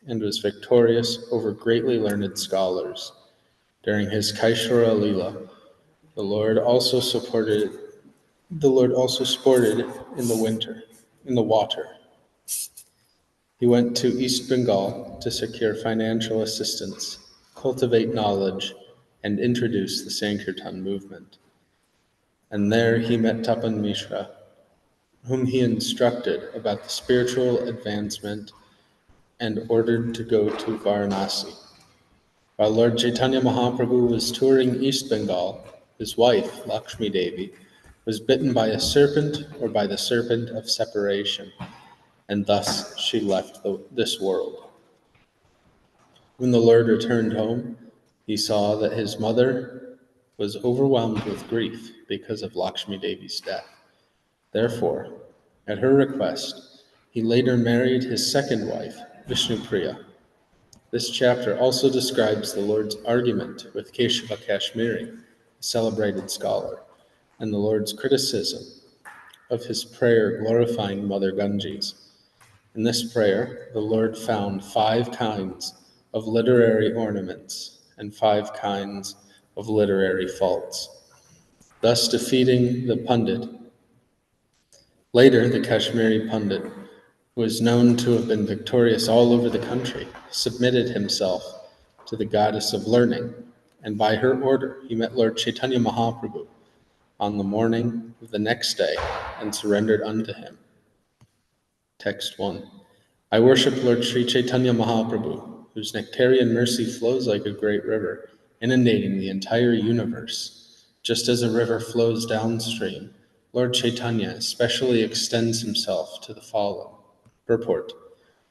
Speaker 3: and was victorious over greatly learned scholars. During his Kaishora Lila, the Lord also sported in the water. He went to East Bengal to secure financial assistance, cultivate knowledge, and introduce the Sankirtan movement. And there he met Tapan Mishra, whom he instructed about the spiritual advancement and ordered to go to Varanasi. While Lord Chaitanya Mahaprabhu was touring East Bengal, his wife, Lakshmi Devi, was bitten by a serpent or by the serpent of separation, and thus she left this world. When the Lord returned home, he saw that his mother was overwhelmed with grief because of Lakshmi Devi's death. Therefore, at her request, he later married his second wife, Vishnupriya. This chapter also describes the Lord's argument with Keshava Kashmiri, a celebrated scholar, and the Lord's criticism of his prayer glorifying Mother Ganges. In this prayer, the Lord found 5 kinds of literary ornaments and 5 kinds of literary faults, thus defeating the Pandit. Later, the Kashmiri Pandit, who is known to have been victorious all over the country, submitted himself to the goddess of learning, and by her order he met Lord Chaitanya Mahaprabhu on the morning of the next day and surrendered unto him. Text 1. I worship Lord Sri Caitanya Mahaprabhu, whose nectarian mercy flows like a great river, inundating the entire universe. Just as a river flows downstream, Lord Chaitanya especially extends himself to the fallen. Purport.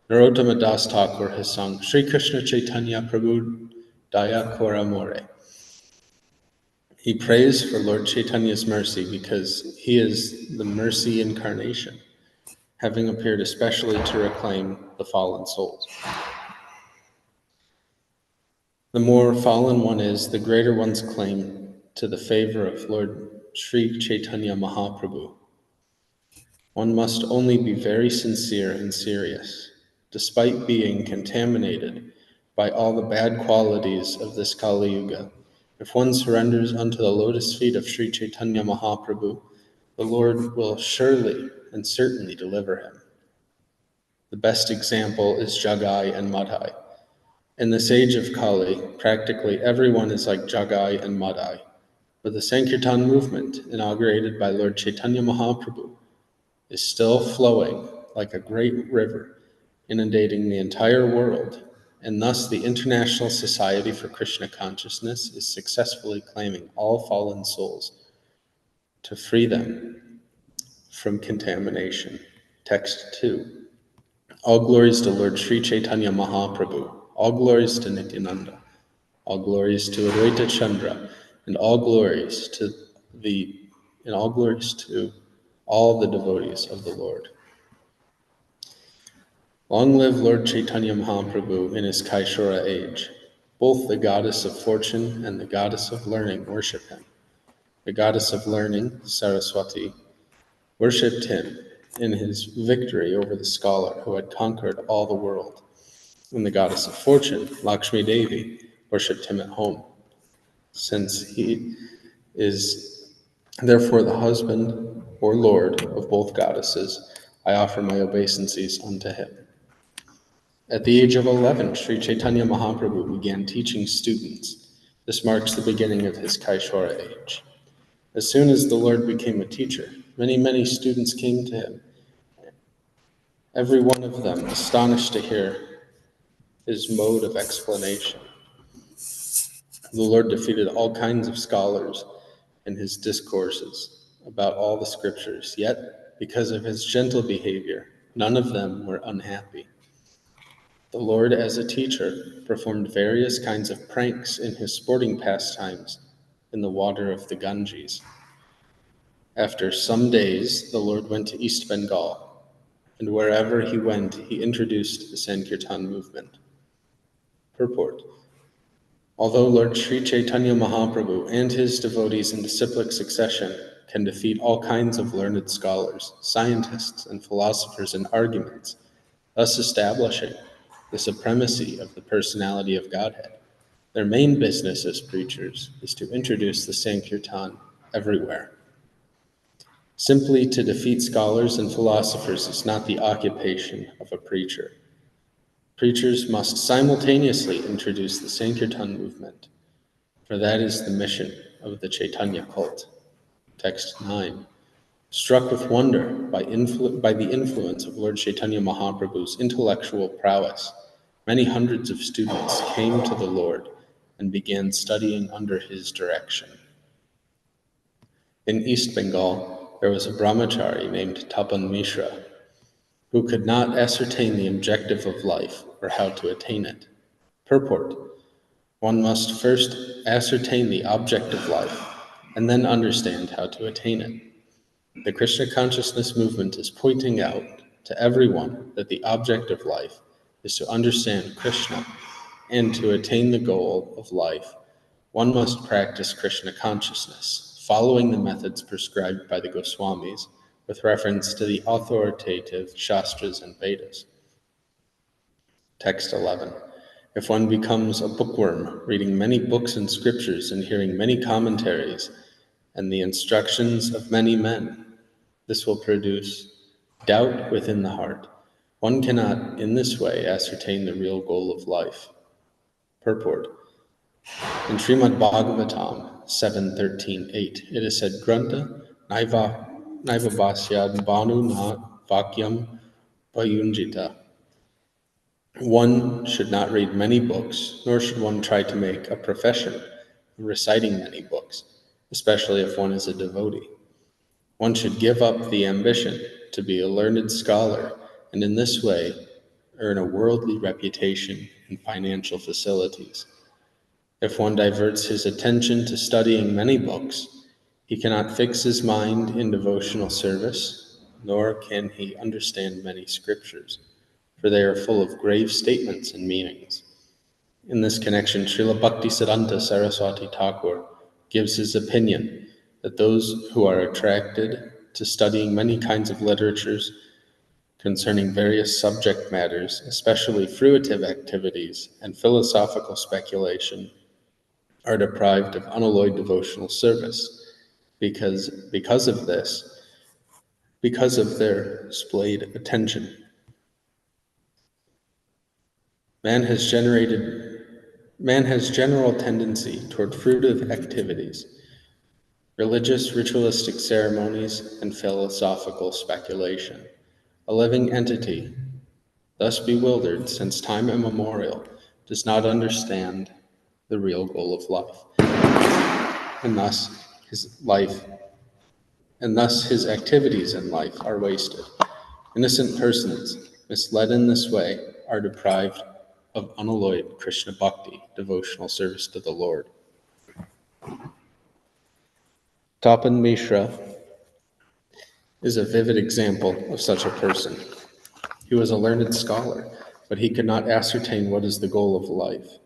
Speaker 3: Narottama Das Thakur has sung Sri Krishna Chaitanya Prabhu Daya Kora More. He prays for Lord Chaitanya's mercy because he is the mercy incarnation, having appeared especially to reclaim the fallen souls. The more fallen one is, the greater one's claim to the favor of Lord Sri Caitanya Mahaprabhu. One must only be very sincere and serious, despite being contaminated by all the bad qualities of this Kali Yuga. If one surrenders unto the lotus feet of Sri Caitanya Mahaprabhu, the Lord will surely and certainly deliver him. The best example is Jagai and Madhai. In this age of Kali, practically everyone is like Jagai and Madhai, but the Sankirtan movement, inaugurated by Lord Chaitanya Mahaprabhu, is still flowing like a great river, inundating the entire world, and thus the International Society for Krishna Consciousness is successfully claiming all fallen souls to free them from contamination. Text 2. All glories to Lord Sri Caitanya Mahaprabhu. All glories to Nityananda. All glories to Advaita Chandra, and all glories to all the devotees of the Lord. Long live Lord Chaitanya Mahaprabhu in his Kaishora age. Both the goddess of fortune and the goddess of learning worship him. The goddess of learning, Saraswati, worshipped him in his victory over the scholar who had conquered all the world. And the goddess of fortune, Lakshmi Devi, worshipped him at home. Since he is therefore the husband or lord of both goddesses, I offer my obeisances unto him. At the age of 11, Sri Caitanya Mahaprabhu began teaching students. This marks the beginning of his Kaishora age. As soon as the Lord became a teacher, many students came to him, every one of them astonished to hear his mode of explanation. The Lord defeated all kinds of scholars in his discourses about all the scriptures, yet, because of his gentle behavior, none of them were unhappy. The Lord, as a teacher, performed various kinds of pranks in his sporting pastimes in the water of the Ganges. After some days, the Lord went to East Bengal, and wherever he went, he introduced the Sankirtan movement. Purport. Although Lord Sri Caitanya Mahaprabhu and his devotees in disciplic succession can defeat all kinds of learned scholars, scientists, and philosophers in arguments, thus establishing the supremacy of the personality of Godhead, their main business as preachers is to introduce the Sankirtan everywhere. Simply to defeat scholars and philosophers is not the occupation of a preacher. Preachers must simultaneously introduce the Sankirtan movement, for that is the mission of the Chaitanya cult. Text 9. Struck with wonder by the influence of Lord Chaitanya Mahaprabhu's intellectual prowess, many hundreds of students came to the Lord and began studying under his direction. In East Bengal, there was a brahmachari named Tapan Mishra, who could not ascertain the objective of life or how to attain it. Purport. One must first ascertain the object of life and then understand how to attain it. The Krishna consciousness movement is pointing out to everyone that the object of life is to understand Krishna, and to attain the goal of life, one must practice Krishna consciousness, following the methods prescribed by the Goswamis with reference to the authoritative Shastras and Vedas. Text 11. If one becomes a bookworm, reading many books and scriptures and hearing many commentaries and the instructions of many men, this will produce doubt within the heart. One cannot, in this way, ascertain the real goal of life. Purport. In Srimad Bhagavatam 7.13.8, it is said, Granta naiva bhasyad bhanu na vakyam payunjita. One should not read many books, nor should one try to make a profession of reciting many books, especially if one is a devotee. One should give up the ambition to be a learned scholar, and in this way earn a worldly reputation and financial facilities. If one diverts his attention to studying many books, he cannot fix his mind in devotional service, nor can he understand many scriptures, for they are full of grave statements and meanings. In this connection, Srila Bhaktisiddhanta Saraswati Thakur gives his opinion that those who are attracted to studying many kinds of literatures concerning various subject matters, especially fruitive activities and philosophical speculation, are deprived of unalloyed devotional service because of their splayed attention. Man has general tendency toward fruitive activities, religious ritualistic ceremonies, and philosophical speculation. A living entity, thus bewildered since time immemorial, does not understand the real goal of life, and thus his activities in life are wasted. Innocent persons misled in this way, are deprived of unalloyed Krishna Bhakti, devotional service to the Lord. Tapan Mishra is a vivid example of such a person. He was a learned scholar, but he could not ascertain what is the goal of life.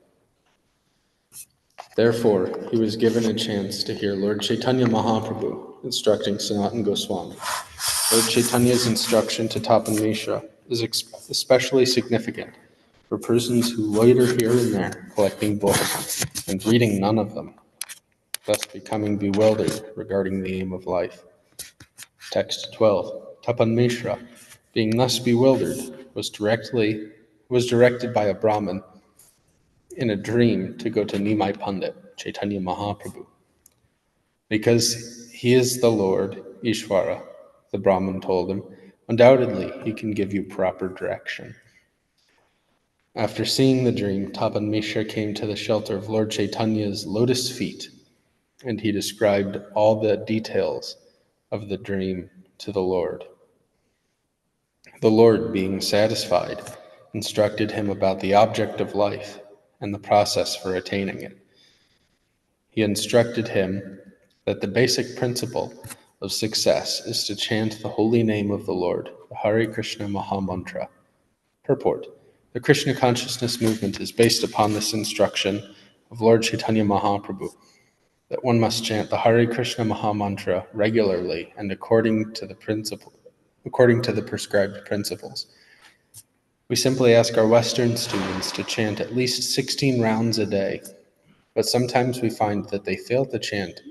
Speaker 3: Therefore, he was given a chance to hear Lord Chaitanya Mahaprabhu instructing Sanatana Goswami. Lord Chaitanya's instruction to Tapan Mishra is especially significant for persons who loiter here and there, collecting books and reading none of them, thus becoming bewildered regarding the aim of life. Text 12. Tapan Mishra, being thus bewildered, was directed by a Brahmin in a dream to go to Nimai Pandit, Chaitanya Mahaprabhu. Because he is the Lord, Ishvara, the Brahmin told him, undoubtedly he can give you proper direction. After seeing the dream, Tapan Mishra came to the shelter of Lord Chaitanya's lotus feet, and he described all the details of the dream to the Lord. The Lord, being satisfied, instructed him about the object of life and the process for attaining it. He instructed him that the basic principle of success is to chant the holy name of the Lord, the Hare Krishna Maha Mantra. Purport: the Krishna consciousness movement is based upon this instruction of Lord Chaitanya Mahaprabhu, that one must chant the Hare Krishna Maha Mantra regularly and according to the prescribed principles. We simply ask our Western students to chant at least 16 rounds a day, but sometimes we find that they fail to chant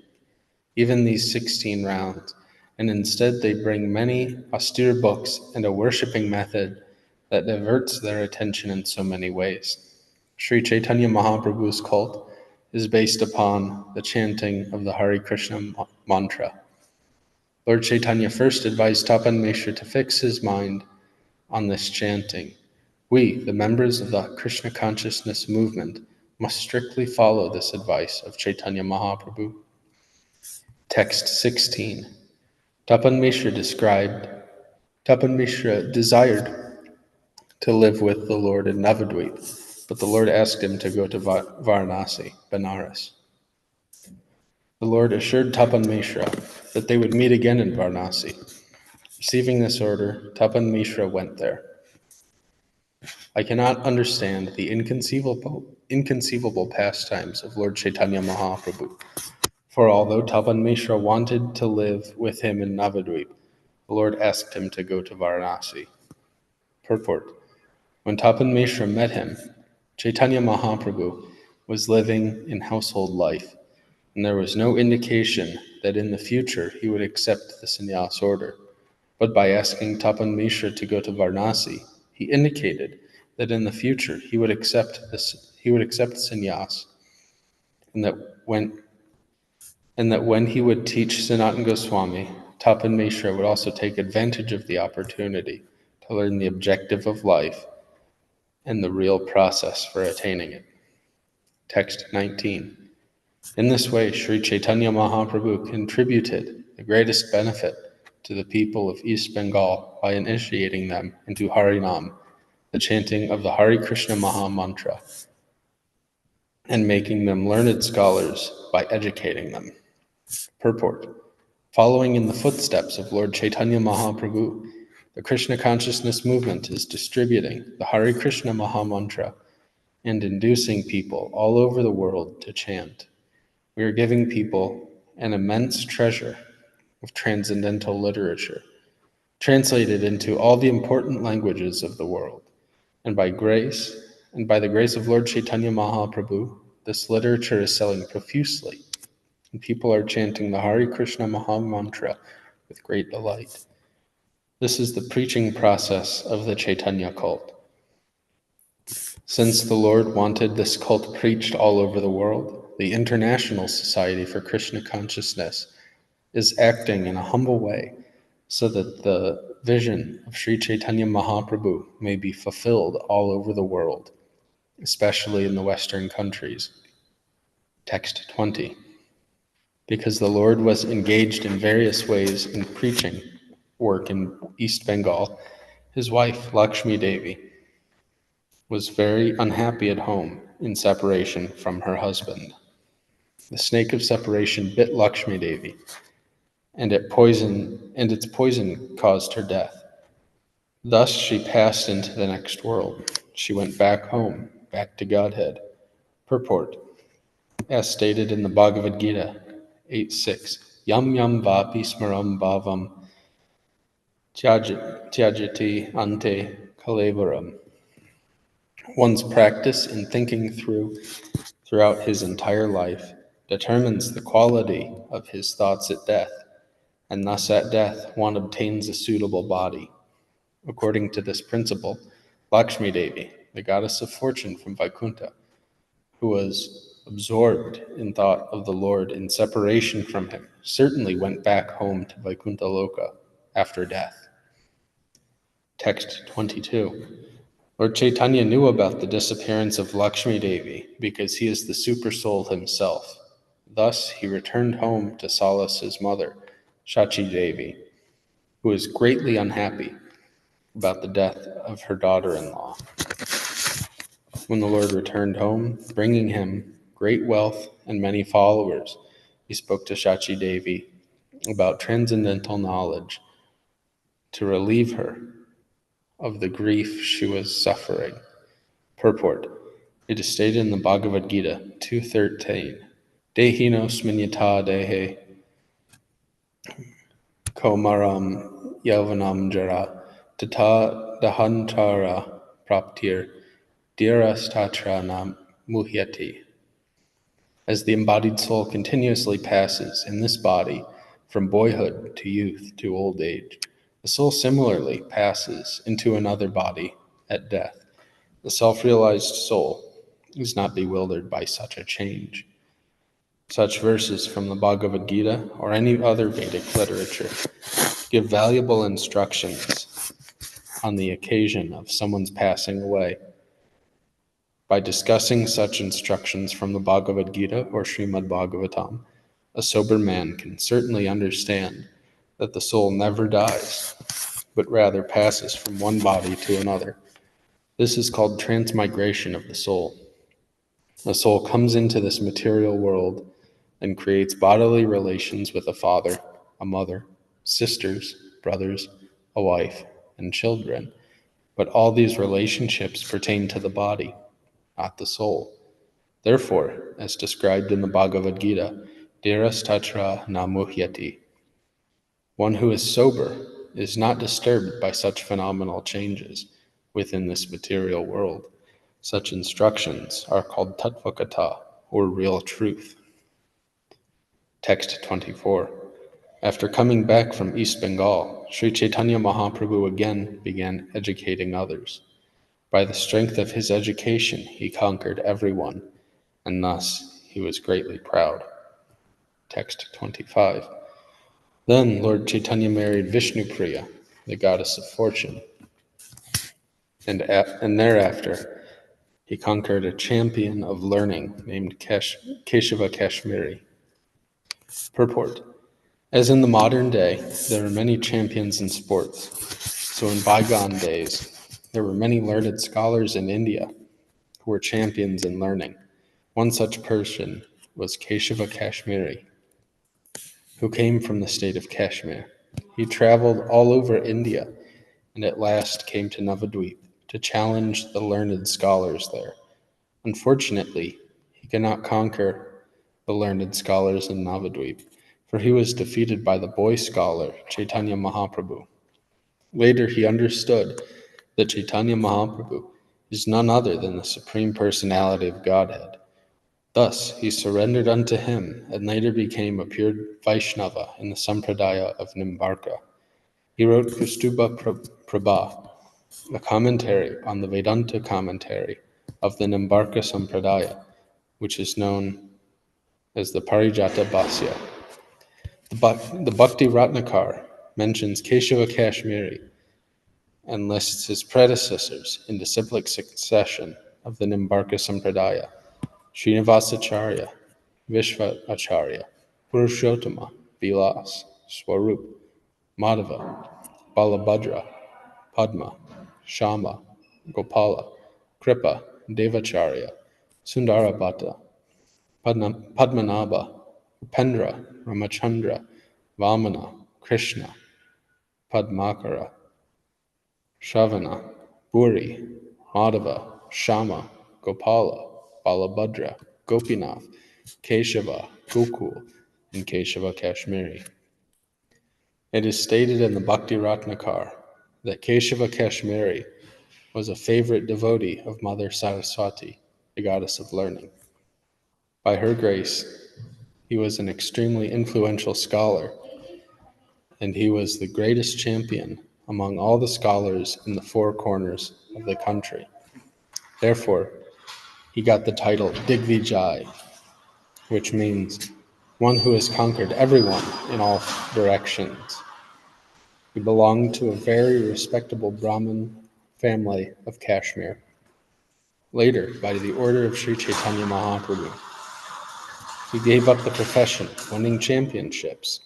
Speaker 3: even these 16 rounds, and instead they bring many austere books and a worshipping method that diverts their attention in so many ways. Sri Caitanya Mahaprabhu's cult is based upon the chanting of the Hare Krishna mantra. Lord Chaitanya first advised Tapan Mishra to fix his mind on this chanting. We, the members of the Krishna consciousness movement, must strictly follow this advice of Chaitanya Mahaprabhu. Text 16. Tapan Mishra desired to live with the Lord in Navadvip, but the Lord asked him to go to Varanasi, Benares. The Lord assured Tapan Mishra that they would meet again in Varanasi. Receiving this order, Tapan Mishra went there. I cannot understand the inconceivable pastimes of Lord Chaitanya Mahaprabhu. For although Tapan Mishra wanted to live with him in Navadvip, the Lord asked him to go to Varanasi. Purport: when Tapan Mishra met him, Chaitanya Mahaprabhu was living in household life, and there was no indication that in the future he would accept the sannyas order. But by asking Tapan Mishra to go to Varanasi, he indicated that in the future he would accept sannyas, and that when he would teach Sanatana Goswami, Tapan Mishra would also take advantage of the opportunity to learn the objective of life and the real process for attaining it. Text 19. In this way, Sri Caitanya Mahaprabhu contributed the greatest benefit to the people of East Bengal by initiating them into Harinam, the chanting of the Hare Krishna Maha Mantra, and making them learned scholars by educating them. Purport: following in the footsteps of Lord Chaitanya Mahaprabhu, the Krishna consciousness movement is distributing the Hare Krishna Maha Mantra and inducing people all over the world to chant. We are giving people an immense treasure of transcendental literature, translated into all the important languages of the world. And by the grace of Lord Chaitanya Mahaprabhu, this literature is selling profusely, and people are chanting the Hare Krishna Maha Mantra with great delight. This is the preaching process of the Chaitanya cult. Since the Lord wanted this cult preached all over the world, the International Society for Krishna Consciousness is acting in a humble way so that the vision of Sri Caitanya Mahaprabhu may be fulfilled all over the world, especially in the Western countries. Text 20. Because the Lord was engaged in various ways in preaching work in East Bengal, His wife, Lakshmi Devi, was very unhappy at home in separation from her husband. The snake of separation bit Lakshmi Devi, and its poison caused her death. Thus she passed into the next world. She went back home, back to Godhead. Purport: as stated in the Bhagavad Gita 8:6, Yam yam vapi smaram bhavam tyajati ante kalevaram. One's practice in thinking throughout his entire life determines the quality of his thoughts at death, and thus at death one obtains a suitable body. According to this principle, Lakshmi Devi, the goddess of fortune from Vaikuntha, who was absorbed in thought of the Lord in separation from him, certainly went back home to Vaikuntha Loka after death. Text 22. Lord Chaitanya knew about the disappearance of Lakshmi Devi because he is the Supersoul himself. Thus, he returned home to solace his mother, Shachi Devi, who was greatly unhappy about the death of her daughter-in-law. When the Lord returned home, bringing him great wealth and many followers, he spoke to Shachi Devi about transcendental knowledge to relieve her of the grief she was suffering. Purport: it is stated in the Bhagavad Gita 2:13, Dehinos minyata dehe komaram yauvanam jara tata dahantara praptir dhirastatra nam muhyati. As the embodied soul continuously passes in this body from boyhood to youth to old age, the soul similarly passes into another body at death. The self-realized soul is not bewildered by such a change. Such verses from the Bhagavad Gita or any other Vedic literature give valuable instructions on the occasion of someone's passing away. By discussing such instructions from the Bhagavad Gita or Srimad Bhagavatam, a sober man can certainly understand that the soul never dies, but rather passes from one body to another. This is called transmigration of the soul. The soul comes into this material world and creates bodily relations with a father, a mother, sisters, brothers, a wife, and children. But all these relationships pertain to the body, not the soul. Therefore, as described in the Bhagavad Gita, Dhiras Tatra na muhyati, one who is sober is not disturbed by such phenomenal changes within this material world. Such instructions are called Tattvakatha, or real truth. Text 24. After coming back from East Bengal, Sri Caitanya Mahaprabhu again began educating others. By the strength of his education, he conquered everyone, and thus he was greatly proud. Text 25. Then Lord Chaitanya married Vishnupriya, the goddess of fortune, and thereafter he conquered a champion of learning named Keshava Kashmiri. Purport: as in the modern day, there are many champions in sports. So in bygone days, there were many learned scholars in India who were champions in learning. One such person was Keshava Kashmiri, who came from the state of Kashmir. He traveled all over India and at last came to Navadvip to challenge the learned scholars there. Unfortunately, he could not conquer the learned scholars in Navadvip, for he was defeated by the boy scholar Chaitanya Mahaprabhu. Later he understood that Chaitanya Mahaprabhu is none other than the Supreme Personality of Godhead. Thus he surrendered unto him and later became a pure Vaishnava in the Sampradaya of Nimbarka. He wrote Kaustubha Prabha, a commentary on the Vedanta commentary of the Nimbarka Sampradaya, which is known as the Parijata Bhasya. The Bhakti Ratnakar mentions Keshava Kashmiri and lists his predecessors in disciplic succession of the Nimbarka Sampradaya: Srinivasacharya, Vishvacharya, Purushottama, Vilas, Swarup, Madhava, Balabhadra, Padma, Shama, Gopala, Kripa, Devacharya, Sundarabhata, Padmanabha, Upendra, Ramachandra, Vamana, Krishna, Padmakara, Shavana, Buri, Madhava, Shama, Gopala, Balabhadra, Gopinath, Keshava, Gokul, and Keshava Kashmiri. It is stated in the Bhakti Ratnakar that Keshava Kashmiri was a favorite devotee of Mother Saraswati, the goddess of learning. By her grace, he was an extremely influential scholar, and he was the greatest champion among all the scholars in the four corners of the country. Therefore, he got the title Digvijay, which means one who has conquered everyone in all directions. He belonged to a very respectable Brahmin family of Kashmir. Later, by the order of Sri Caitanya Mahaprabhu, he gave up the profession, winning championships,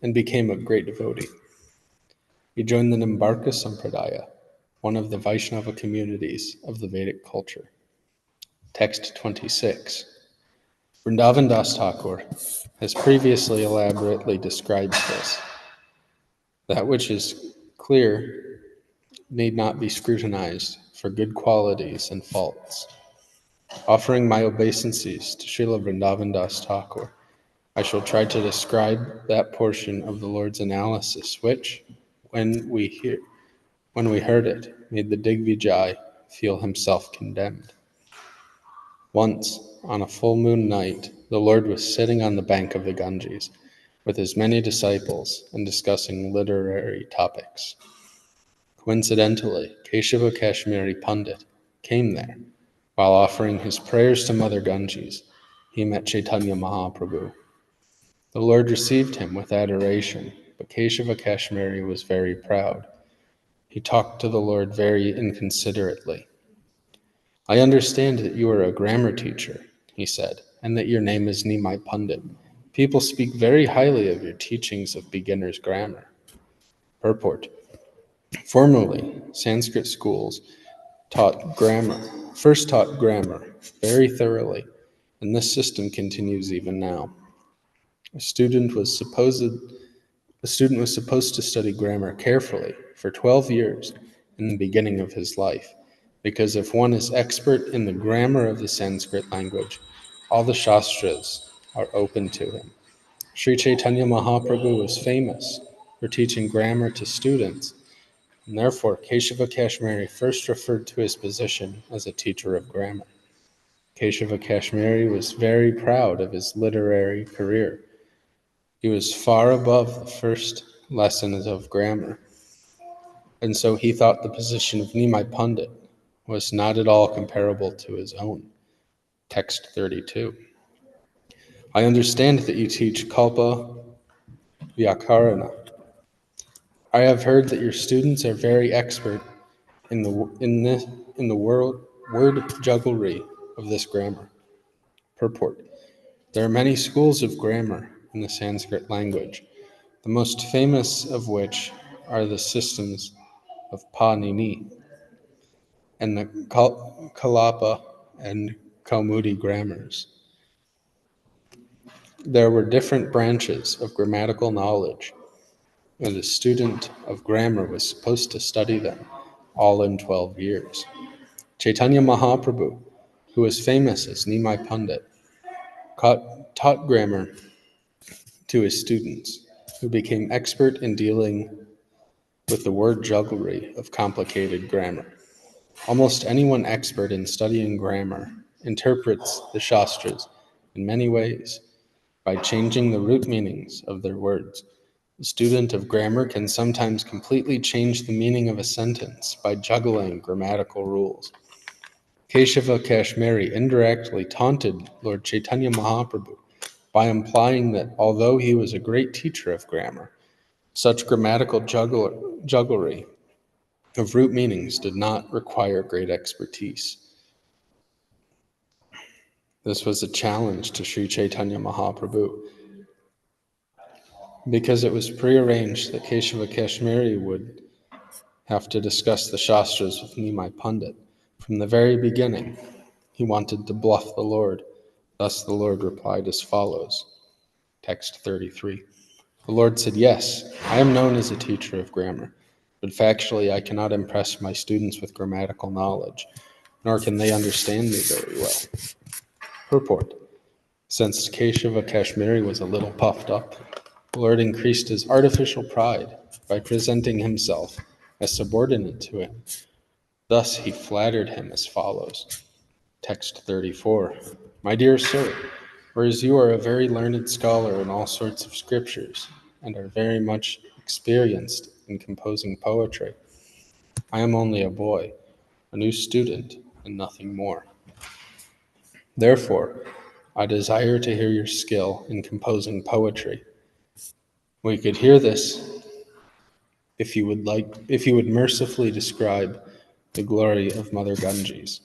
Speaker 3: and became a great devotee. He joined the Nimbarka Sampradaya, one of the Vaishnava communities of the Vedic culture. Text 26. Vrindavan Das Thakur has previously elaborately described this. That which is clear need not be scrutinized for good qualities and faults. Offering my obeisances to Srila Vrindavan Das Thakur, I shall try to describe that portion of the Lord's analysis which, when we heard it, made the Digvijay feel himself condemned. Once, on a full moon night, the Lord was sitting on the bank of the Ganges with his many disciples and discussing literary topics. Coincidentally, Keshava Kashmiri Pandit came there. While offering his prayers to Mother Ganges, he met Chaitanya Mahaprabhu. The Lord received him with adoration, but Keshava Kashmiri was very proud. He talked to the Lord very inconsiderately. I understand that you are a grammar teacher, he said, and that your name is Nimai Pandit. People speak very highly of your teachings of beginner's grammar. Purport. Formerly, Sanskrit schools first taught grammar very thoroughly, and this system continues even now. A student was supposed to study grammar carefully for 12 years in the beginning of his life, because if one is expert in the grammar of the Sanskrit language, all the Shastras are open to him. Sri Caitanya Mahaprabhu was famous for teaching grammar to students, and therefore Keshava Kashmiri first referred to his position as a teacher of grammar. Keshava Kashmiri was very proud of his literary career. He was far above the first lessons of grammar, and so he thought the position of Nimai Pandit was not at all comparable to his own. Text 32. I understand that you teach Kalpa Vyakarana. I have heard that your students are very expert in the word jugglery of this grammar. Purport. There are many schools of grammar in the Sanskrit language, the most famous of which are the systems of Panini and the Kalapa and Kaumudi grammars. There were different branches of grammatical knowledge, and a student of grammar was supposed to study them all in 12 years. Chaitanya Mahaprabhu, who was famous as Nimai Pandit, taught grammar to his students, who became expert in dealing with the word jugglery of complicated grammar. Almost anyone expert in studying grammar interprets the Shastras in many ways by changing the root meanings of their words. A student of grammar can sometimes completely change the meaning of a sentence by juggling grammatical rules. Keshava Kashmiri indirectly taunted Lord Chaitanya Mahaprabhu by implying that although he was a great teacher of grammar, such grammatical jugglery of root meanings did not require great expertise. This was a challenge to Sri Caitanya Mahaprabhu, because it was prearranged that Keshava Kashmiri would have to discuss the Shastras with me, my Pundit. From the very beginning, he wanted to bluff the Lord. Thus the Lord replied as follows. Text 33. The Lord said, "Yes, I am known as a teacher of grammar, but factually I cannot impress my students with grammatical knowledge, nor can they understand me very well." Purport. Since Keshava Kashmiri was a little puffed up, the Lord increased his artificial pride by presenting himself as subordinate to him. Thus he flattered him as follows. Text 34. My dear sir, whereas you are a very learned scholar in all sorts of scriptures and are very much experienced in composing poetry, I am only a boy, a new student, and nothing more. Therefore, I desire to hear your skill in composing poetry. We could hear this if you would mercifully describe the glory of Mother Ganges.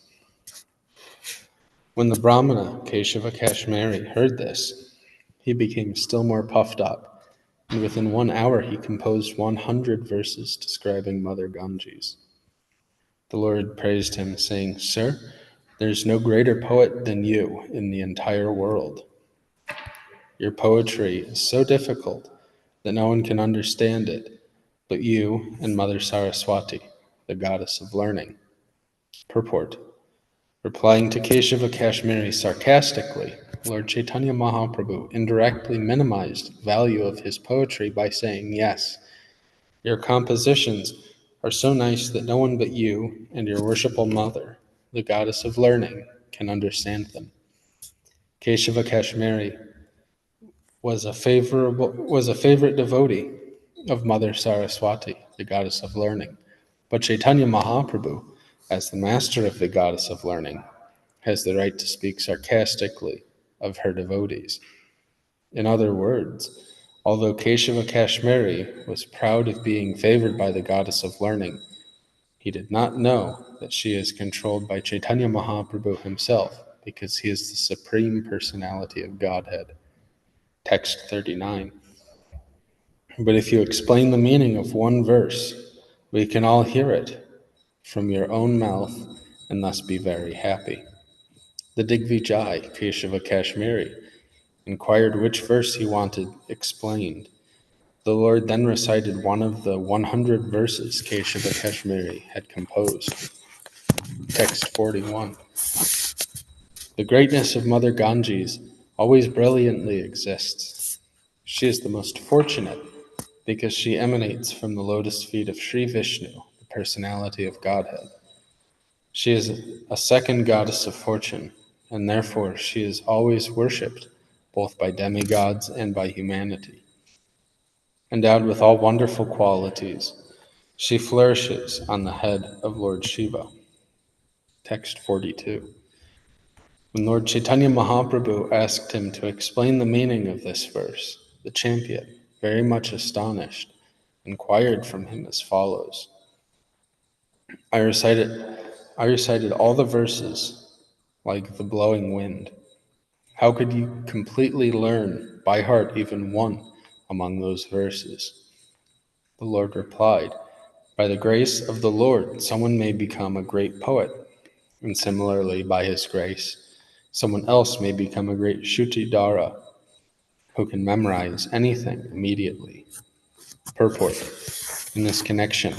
Speaker 3: When the Brahmana Keshava Kashmiri heard this, he became still more puffed up, and within 1 hour he composed 100 verses describing Mother Ganges. The Lord praised him, saying, "Sir, there is no greater poet than you in the entire world. Your poetry is so difficult that no one can understand it but you and Mother Saraswati, the goddess of learning." Purport. Replying to Keshava Kashmiri sarcastically, Lord Chaitanya Mahaprabhu indirectly minimized the value of his poetry by saying, "Yes, your compositions are so nice that no one but you and your worshipful mother, the goddess of learning, can understand them." Keshava Kashmiri was a favorite devotee of Mother Saraswati, the goddess of learning. But Chaitanya Mahaprabhu, as the master of the goddess of learning, has the right to speak sarcastically of her devotees. In other words, although Keshava Kashmiri was proud of being favored by the goddess of learning, he did not know that she is controlled by Chaitanya Mahaprabhu himself, because he is the Supreme Personality of Godhead. Text 39. But if you explain the meaning of one verse, we can all hear it from your own mouth and thus be very happy. The Digvijay, Keshava Kashmiri, inquired which verse he wanted explained. The Lord then recited one of the 100 verses Keshava Kashmiri had composed. Text 41. The greatness of Mother Ganges always brilliantly exists. She is the most fortunate because she emanates from the lotus feet of Sri Vishnu, the personality of Godhead. She is a second goddess of fortune, and therefore she is always worshipped, both by demigods and by humanity. Endowed with all wonderful qualities, she flourishes on the head of Lord Shiva. Text 42. When Lord Chaitanya Mahaprabhu asked him to explain the meaning of this verse, the champion, very much astonished, inquired from him as follows. I recited all the verses like the blowing wind. How could you completely learn by heart even one among those verses? The Lord replied, by the grace of the Lord, someone may become a great poet, and similarly, by his grace, someone else may become a great Shrutidara, who can memorize anything immediately. Purport. In this connection,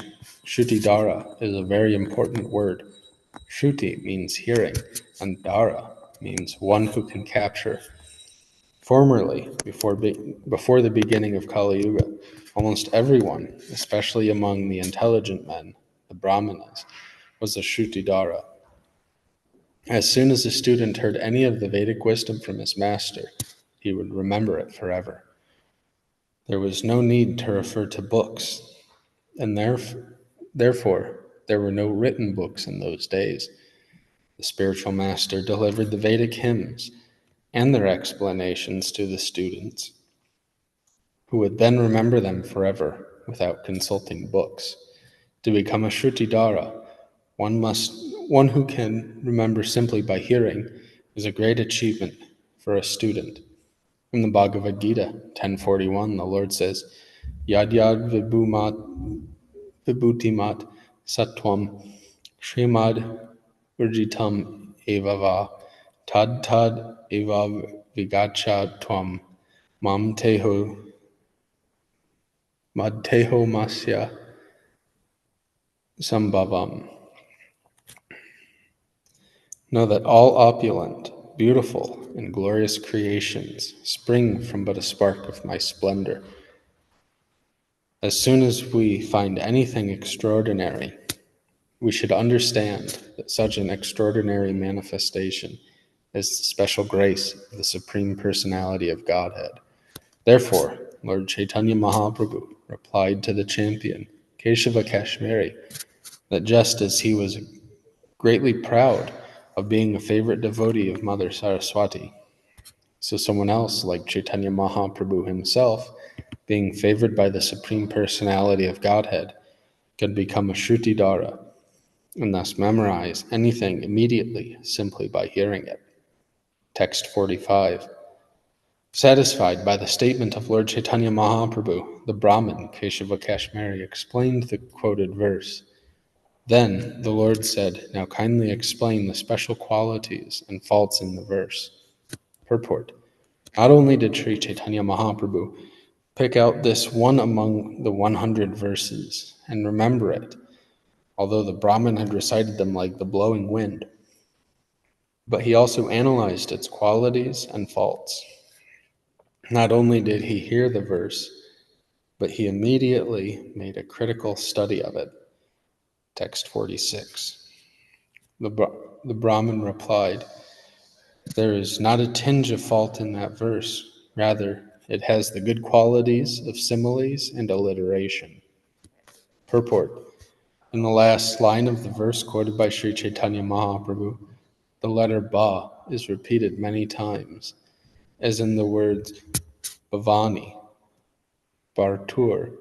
Speaker 3: Shrutidara is a very important word. Shruti means hearing, and Dara means one who can capture. Formerly, before the beginning of Kali Yuga, almost everyone, especially among the intelligent men, the Brahmanas, was a Shrutidara. As soon as a student heard any of the Vedic wisdom from his master, he would remember it forever. There was no need to refer to books, and therefore there were no written books in those days. The spiritual master delivered the Vedic hymns and their explanations to the students, who would then remember them forever without consulting books. To become a Shrutidara, one who can remember simply by hearing is a great achievement for a student. In the Bhagavad Gita 10:41, the Lord says, Yad yad vibhutimat sattvam Srimad urjitam evava tad tad eva vigacha tvam mam teho madteho masya sambhavam. Know that all opulent, beautiful, and glorious creations spring from but a spark of my splendor. As soon as we find anything extraordinary, we should understand that such an extraordinary manifestation is the special grace of the Supreme Personality of Godhead. Therefore, Lord Chaitanya Mahaprabhu replied to the champion, Keshava Kashmiri, that just as he was greatly proud of being a favorite devotee of Mother Saraswati, so someone else like Chaitanya Mahaprabhu himself, being favored by the Supreme Personality of Godhead, could become a Shrutidara and thus memorize anything immediately simply by hearing it. Text 45. Satisfied by the statement of Lord Chaitanya Mahaprabhu, the Brahmin Keshava Kashmiri explained the quoted verse. Then the Lord said, Now kindly explain the special qualities and faults in the verse. Purport. Not only did Sri Caitanya Mahaprabhu pick out this one among the 100 verses and remember it, although the Brahmin had recited them like the blowing wind, but he also analyzed its qualities and faults. Not only did he hear the verse, but he immediately made a critical study of it. Text 46. The Brahmin replied, There is not a tinge of fault in that verse. Rather, it has the good qualities of similes and alliteration. Purport. In the last line of the verse quoted by Sri Caitanya Mahaprabhu, the letter Ba is repeated many times, as in the words Bhavani, Bhartur,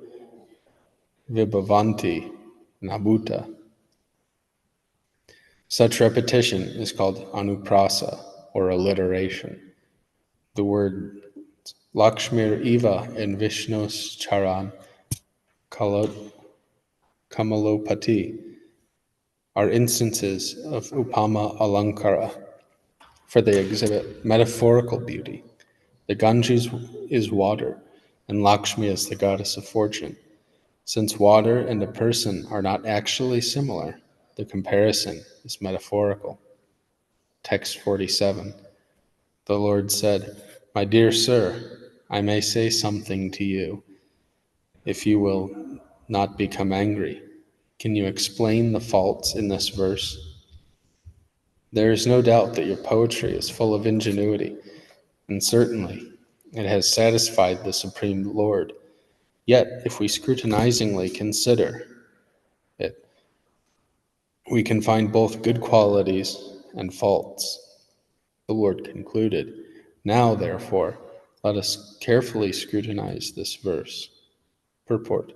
Speaker 3: Vibhavanti, Nabhuta. Such repetition is called anuprasa, or alliteration. The word Lakshmir Eva in Vishnu's Charan Kamalopati are instances of Upama Alankara, for they exhibit metaphorical beauty. The Ganges is water, and Lakshmi is the goddess of fortune. Since water and a person are not actually similar, the comparison is metaphorical. Text 47. The Lord said, My dear sir, I may say something to you, if you will not become angry. Can you explain the faults in this verse? There is no doubt that your poetry is full of ingenuity, and certainly it has satisfied the Supreme Lord. Yet, if we scrutinizingly consider it, we can find both good qualities and faults. The Lord concluded, Now, therefore, let us carefully scrutinize this verse. Purport.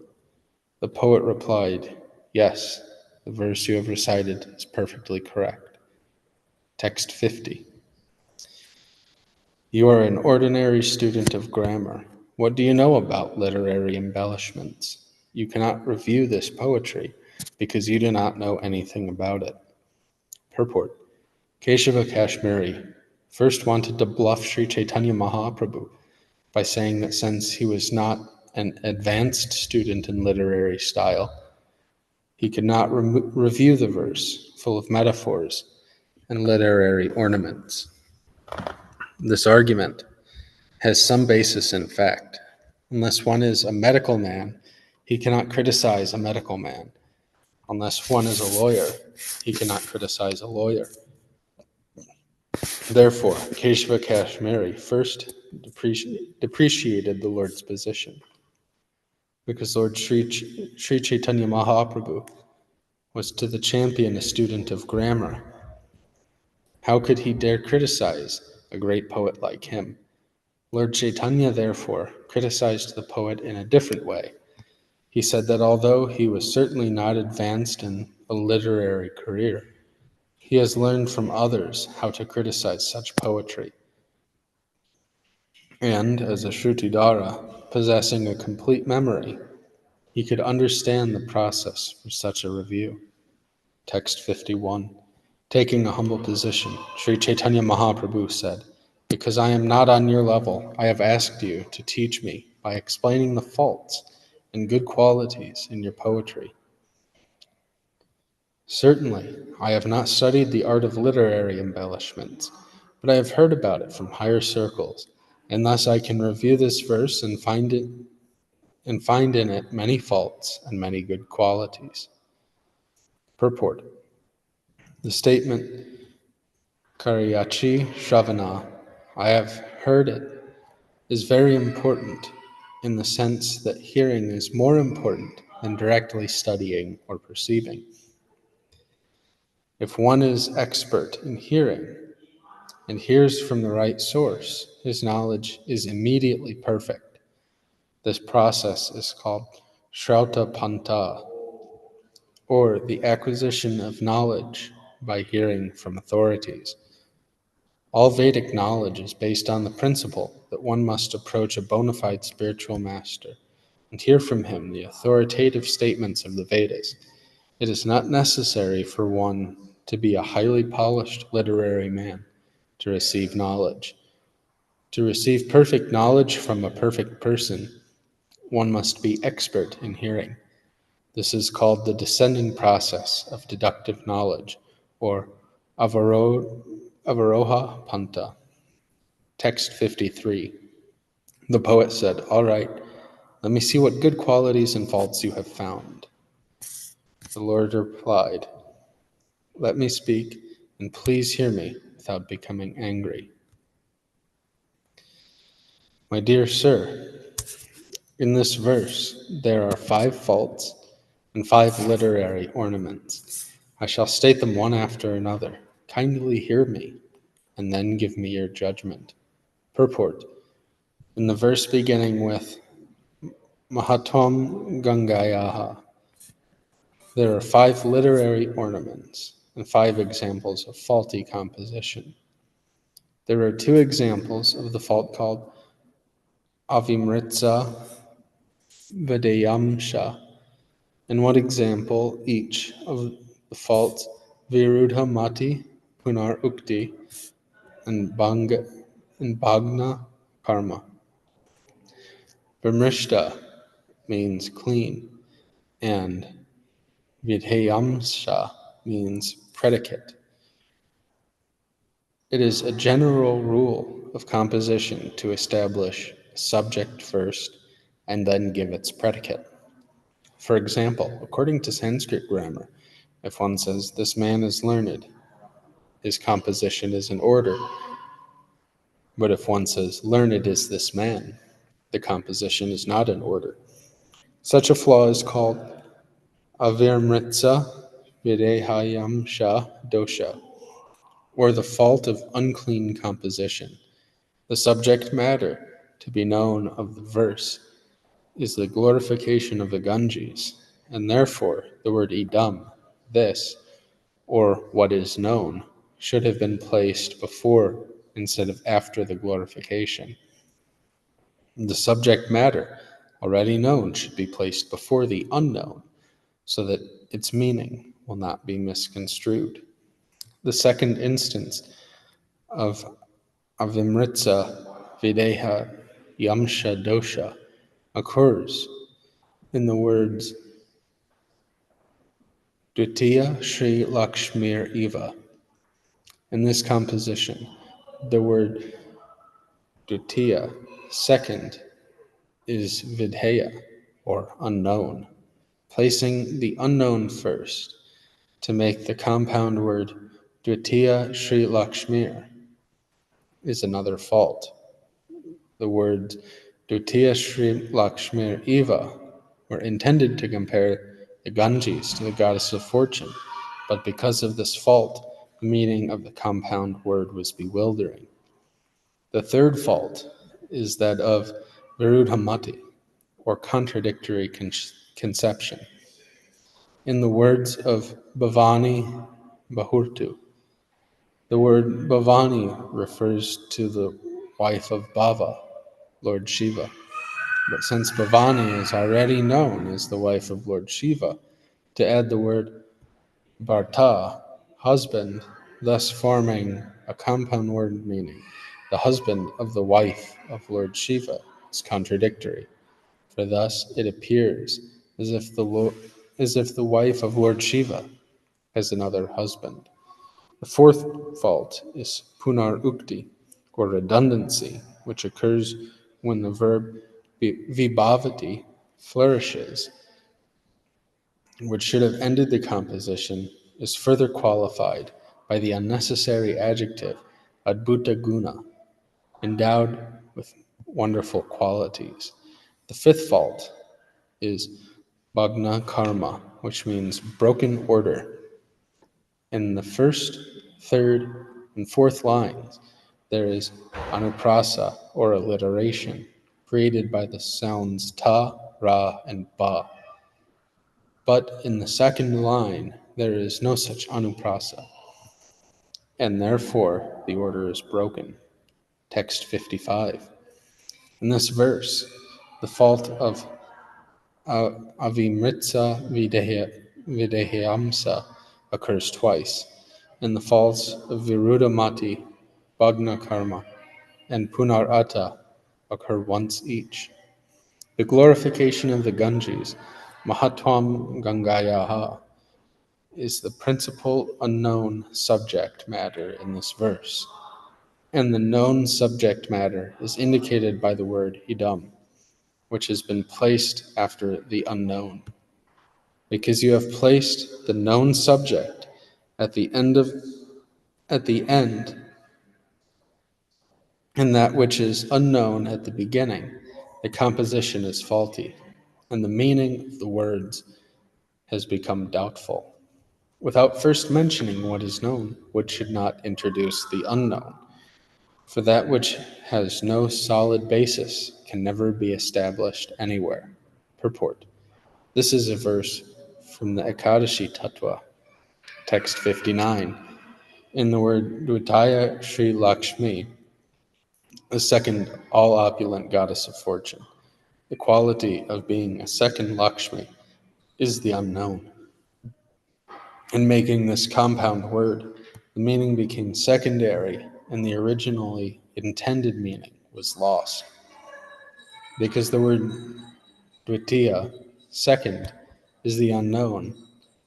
Speaker 3: The poet replied, Yes, the verse you have recited is perfectly correct. Text 50. You are an ordinary student of grammar. What do you know about literary embellishments? You cannot review this poetry because you do not know anything about it. Purport. Keshava Kashmiri first wanted to bluff Sri Caitanya Mahaprabhu by saying that since he was not an advanced student in literary style, he could not review the verse full of metaphors and literary ornaments. This argument has some basis in fact. Unless one is a medical man, he cannot criticize a medical man. Unless one is a lawyer, he cannot criticize a lawyer. Therefore, Keshava Kashmiri first depreciated the Lord's position, because Lord Sri Chaitanya Mahaprabhu was to the champion a student of grammar. How could he dare criticize a great poet like him? Lord Chaitanya, therefore, criticized the poet in a different way. He said that although he was certainly not advanced in a literary career, he has learned from others how to criticize such poetry. And as a Shrutidara, possessing a complete memory, He could understand the process for such a review. Text 51. Taking a humble position, Sri Caitanya Mahaprabhu said, "Because I am not on your level, I have asked you to teach me by explaining the faults and good qualities in your poetry. Certainly, I have not studied the art of literary embellishments, but I have heard about it from higher circles, and thus I can review this verse and find in it many faults and many good qualities." Purport. The statement Karyachi Shravana, I have heard it, is very important in the sense that hearing is more important than directly studying or perceiving. If one is expert in hearing and hears from the right source, his knowledge is immediately perfect. This process is called Shrauta Panta, or the acquisition of knowledge by hearing from authorities. All Vedic knowledge is based on the principle that one must approach a bona fide spiritual master and hear from him the authoritative statements of the Vedas. It is not necessary for one to be a highly polished literary man to receive knowledge. To receive perfect knowledge from a perfect person, one must be expert in hearing. This is called the descending process of deductive knowledge, or Avaroha Panta. Text 53. The poet said, "All right, let me see what good qualities and faults you have found." The Lord replied, "Let me speak, and please hear me without becoming angry." My dear sir, in this verse there are 5 faults and 5 literary ornaments. I shall state them one after another. Kindly hear me, and then give me your judgment. Purport. In the verse beginning with Mahatom Gangayaha, there are 5 literary ornaments and 5 examples of faulty composition. There are 2 examples of the fault called Avimritsa Vedayamsha, and 1 example each of the faults Virudha Mati, Punar Ukti, and Bhagna Karma. Vimrishta means clean, and Vidheyamsha means predicate. It is a general rule of composition to establish a subject first and then give its predicate. For example, according to Sanskrit grammar, if one says, "This man is learned," his composition is in order. But if one says, "Learned is this man," the composition is not in order. Such a flaw is called Avirmritsa Videhayamsha dosha, or the fault of unclean composition. The subject matter to be known of the verse is the glorification of the Ganges, and therefore the word idam, this, or what is known, should have been placed before instead of after the glorification. The subject matter, already known, should be placed before the unknown, so that its meaning will not be misconstrued. The second instance of Avimritsa Videha Yamsha Dosha occurs in the words Dvitiya Sri Lakshmir Eva. In this composition, the word Dvitiya, second, is Vidheya, or unknown. Placing the unknown first to make the compound word Dvitiya Sri Lakshmir is another fault. The words Dvitiya Sri Lakshmir Eva were intended to compare the Ganges to the goddess of fortune, but because of this fault, the meaning of the compound word was bewildering. The third fault is that of Virudhamati, or contradictory conception. In the words of Bhavani Bahurtu, the word Bhavani refers to the wife of Bhava, Lord Shiva. But since Bhavani is already known as the wife of Lord Shiva, to add the word Bharta, husband, thus forming a compound word meaning the husband of the wife of Lord Shiva, is contradictory. For thus it appears as if the wife of Lord Shiva has another husband. The fourth fault is punar ukti, or redundancy, which occurs when the verb vibhavati flourishes, which should have ended the composition, is further qualified by the unnecessary adjective adbhuta guna, endowed with wonderful qualities. The fifth fault is bhagna karma, which means broken order. In the first, third, and fourth lines, there is anuprasa, or alliteration, created by the sounds ta, ra, and ba. But in the second line, there is no such anuprasa, and therefore the order is broken. Text 55. In this verse, the fault of avimritsa videhayamsa occurs twice, and the faults of virudamati, bhagna karma, and punarata occur once each. The glorification of the Ganges, Mahatvam Gangayaha, is the principal unknown subject matter in this verse, and the known subject matter is indicated by the word idam, which has been placed after the unknown. Because you have placed the known subject at the end, and that which is unknown at the beginning, the composition is faulty, and the meaning of the words has become doubtful. Without first mentioning what is known, which should not introduce the unknown, for that which has no solid basis can never be established anywhere. Purport. This is a verse from the Ekadashi Tattva, text 59. In the word Dvitaya Sri Lakshmi, the second all opulent goddess of fortune, the quality of being a second Lakshmi is the unknown. In making this compound word, the meaning became secondary and the originally intended meaning was lost. Because the word Dvitiya, second, is the unknown,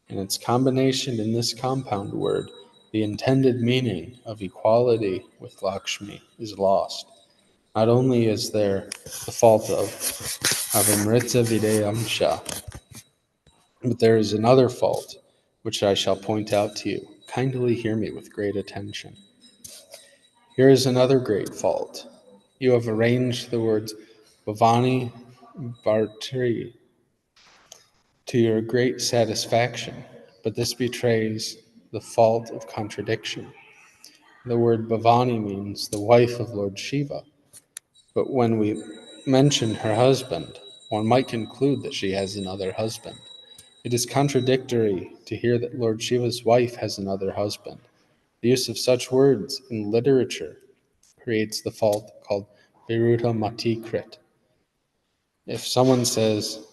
Speaker 3: and its combination in this compound word, the intended meaning of equality with Lakshmi, is lost. Not only is there the fault of Amrita Videyamsha, but there is another fault, which I shall point out to you. Kindly hear me with great attention. Here is another great fault. You have arranged the words Bhavani Bhartri to your great satisfaction, but this betrays the fault of contradiction. The word Bhavani means the wife of Lord Shiva, but when we mention her husband, one might conclude that she has another husband. It is contradictory to hear that Lord Shiva's wife has another husband. The use of such words in literature creates the fault called Viruddha Matikrit. If someone says,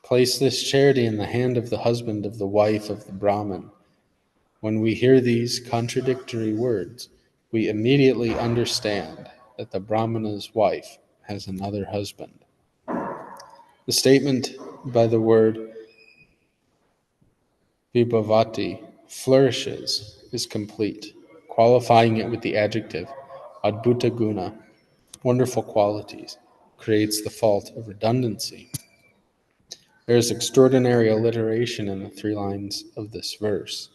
Speaker 3: place this charity in the hand of the husband of the wife of the Brahmin, when we hear these contradictory words, we immediately understand that the Brahmana's wife has another husband. The statement by the word vibhavati, flourishes, is complete, qualifying it with the adjective adbhuta guna, wonderful qualities, creates the fault of redundancy. There is extraordinary alliteration in the 3 lines of this verse,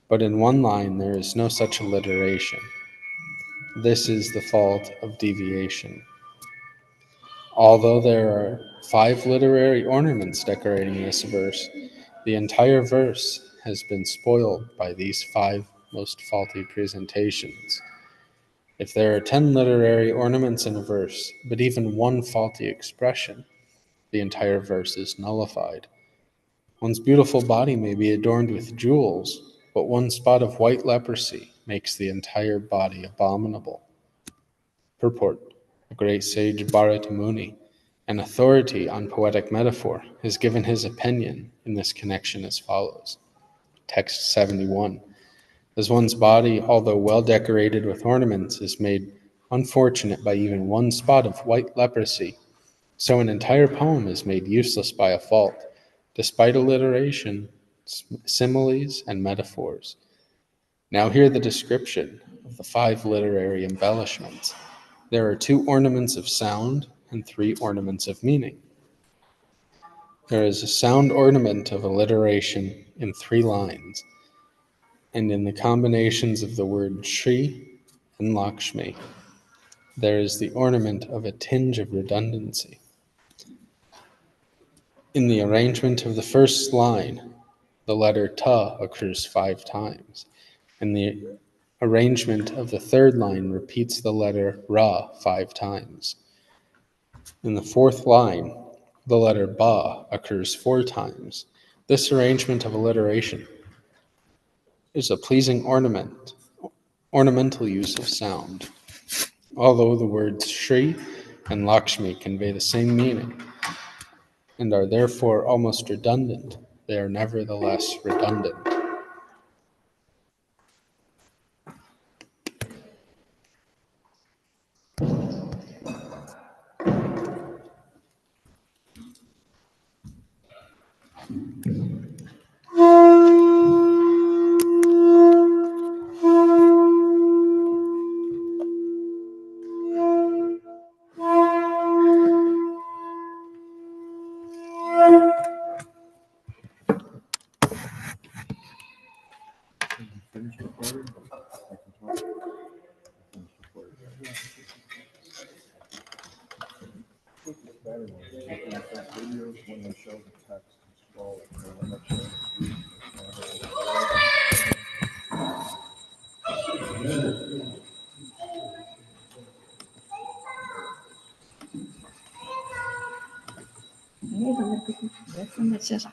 Speaker 3: but in one line there is no such alliteration. This is the fault of deviation. Although there are 5 literary ornaments decorating this verse, the entire verse has been spoiled by these 5 most faulty presentations. If there are 10 literary ornaments in a verse, but even one faulty expression, the entire verse is nullified. One's beautiful body may be adorned with jewels, but one spot of white leprosy makes the entire body abominable. Purport. The great sage Bharata Muni An authority on poetic metaphor has given his opinion in this connection as follows. Text 71. As one's body, although well decorated with ornaments, is made unfortunate by even one spot of white leprosy, so an entire poem is made useless by a fault, despite alliteration, similes, and metaphors. Now hear the description of the 5 literary embellishments. There are 2 ornaments of sound and 3 ornaments of meaning. There is a sound ornament of alliteration in 3 lines, and in the combinations of the word Sri and Lakshmi, there is the ornament of a tinge of redundancy. In the arrangement of the first line, the letter ta occurs 5 times, and the arrangement of the third line repeats the letter ra 5 times. In the fourth line, the letter ba occurs 4 times. This arrangement of alliteration is a pleasing ornamental use of sound. Although the words Sri and Lakshmi convey the same meaning and are therefore almost redundant, they are nevertheless redundant.
Speaker 5: That's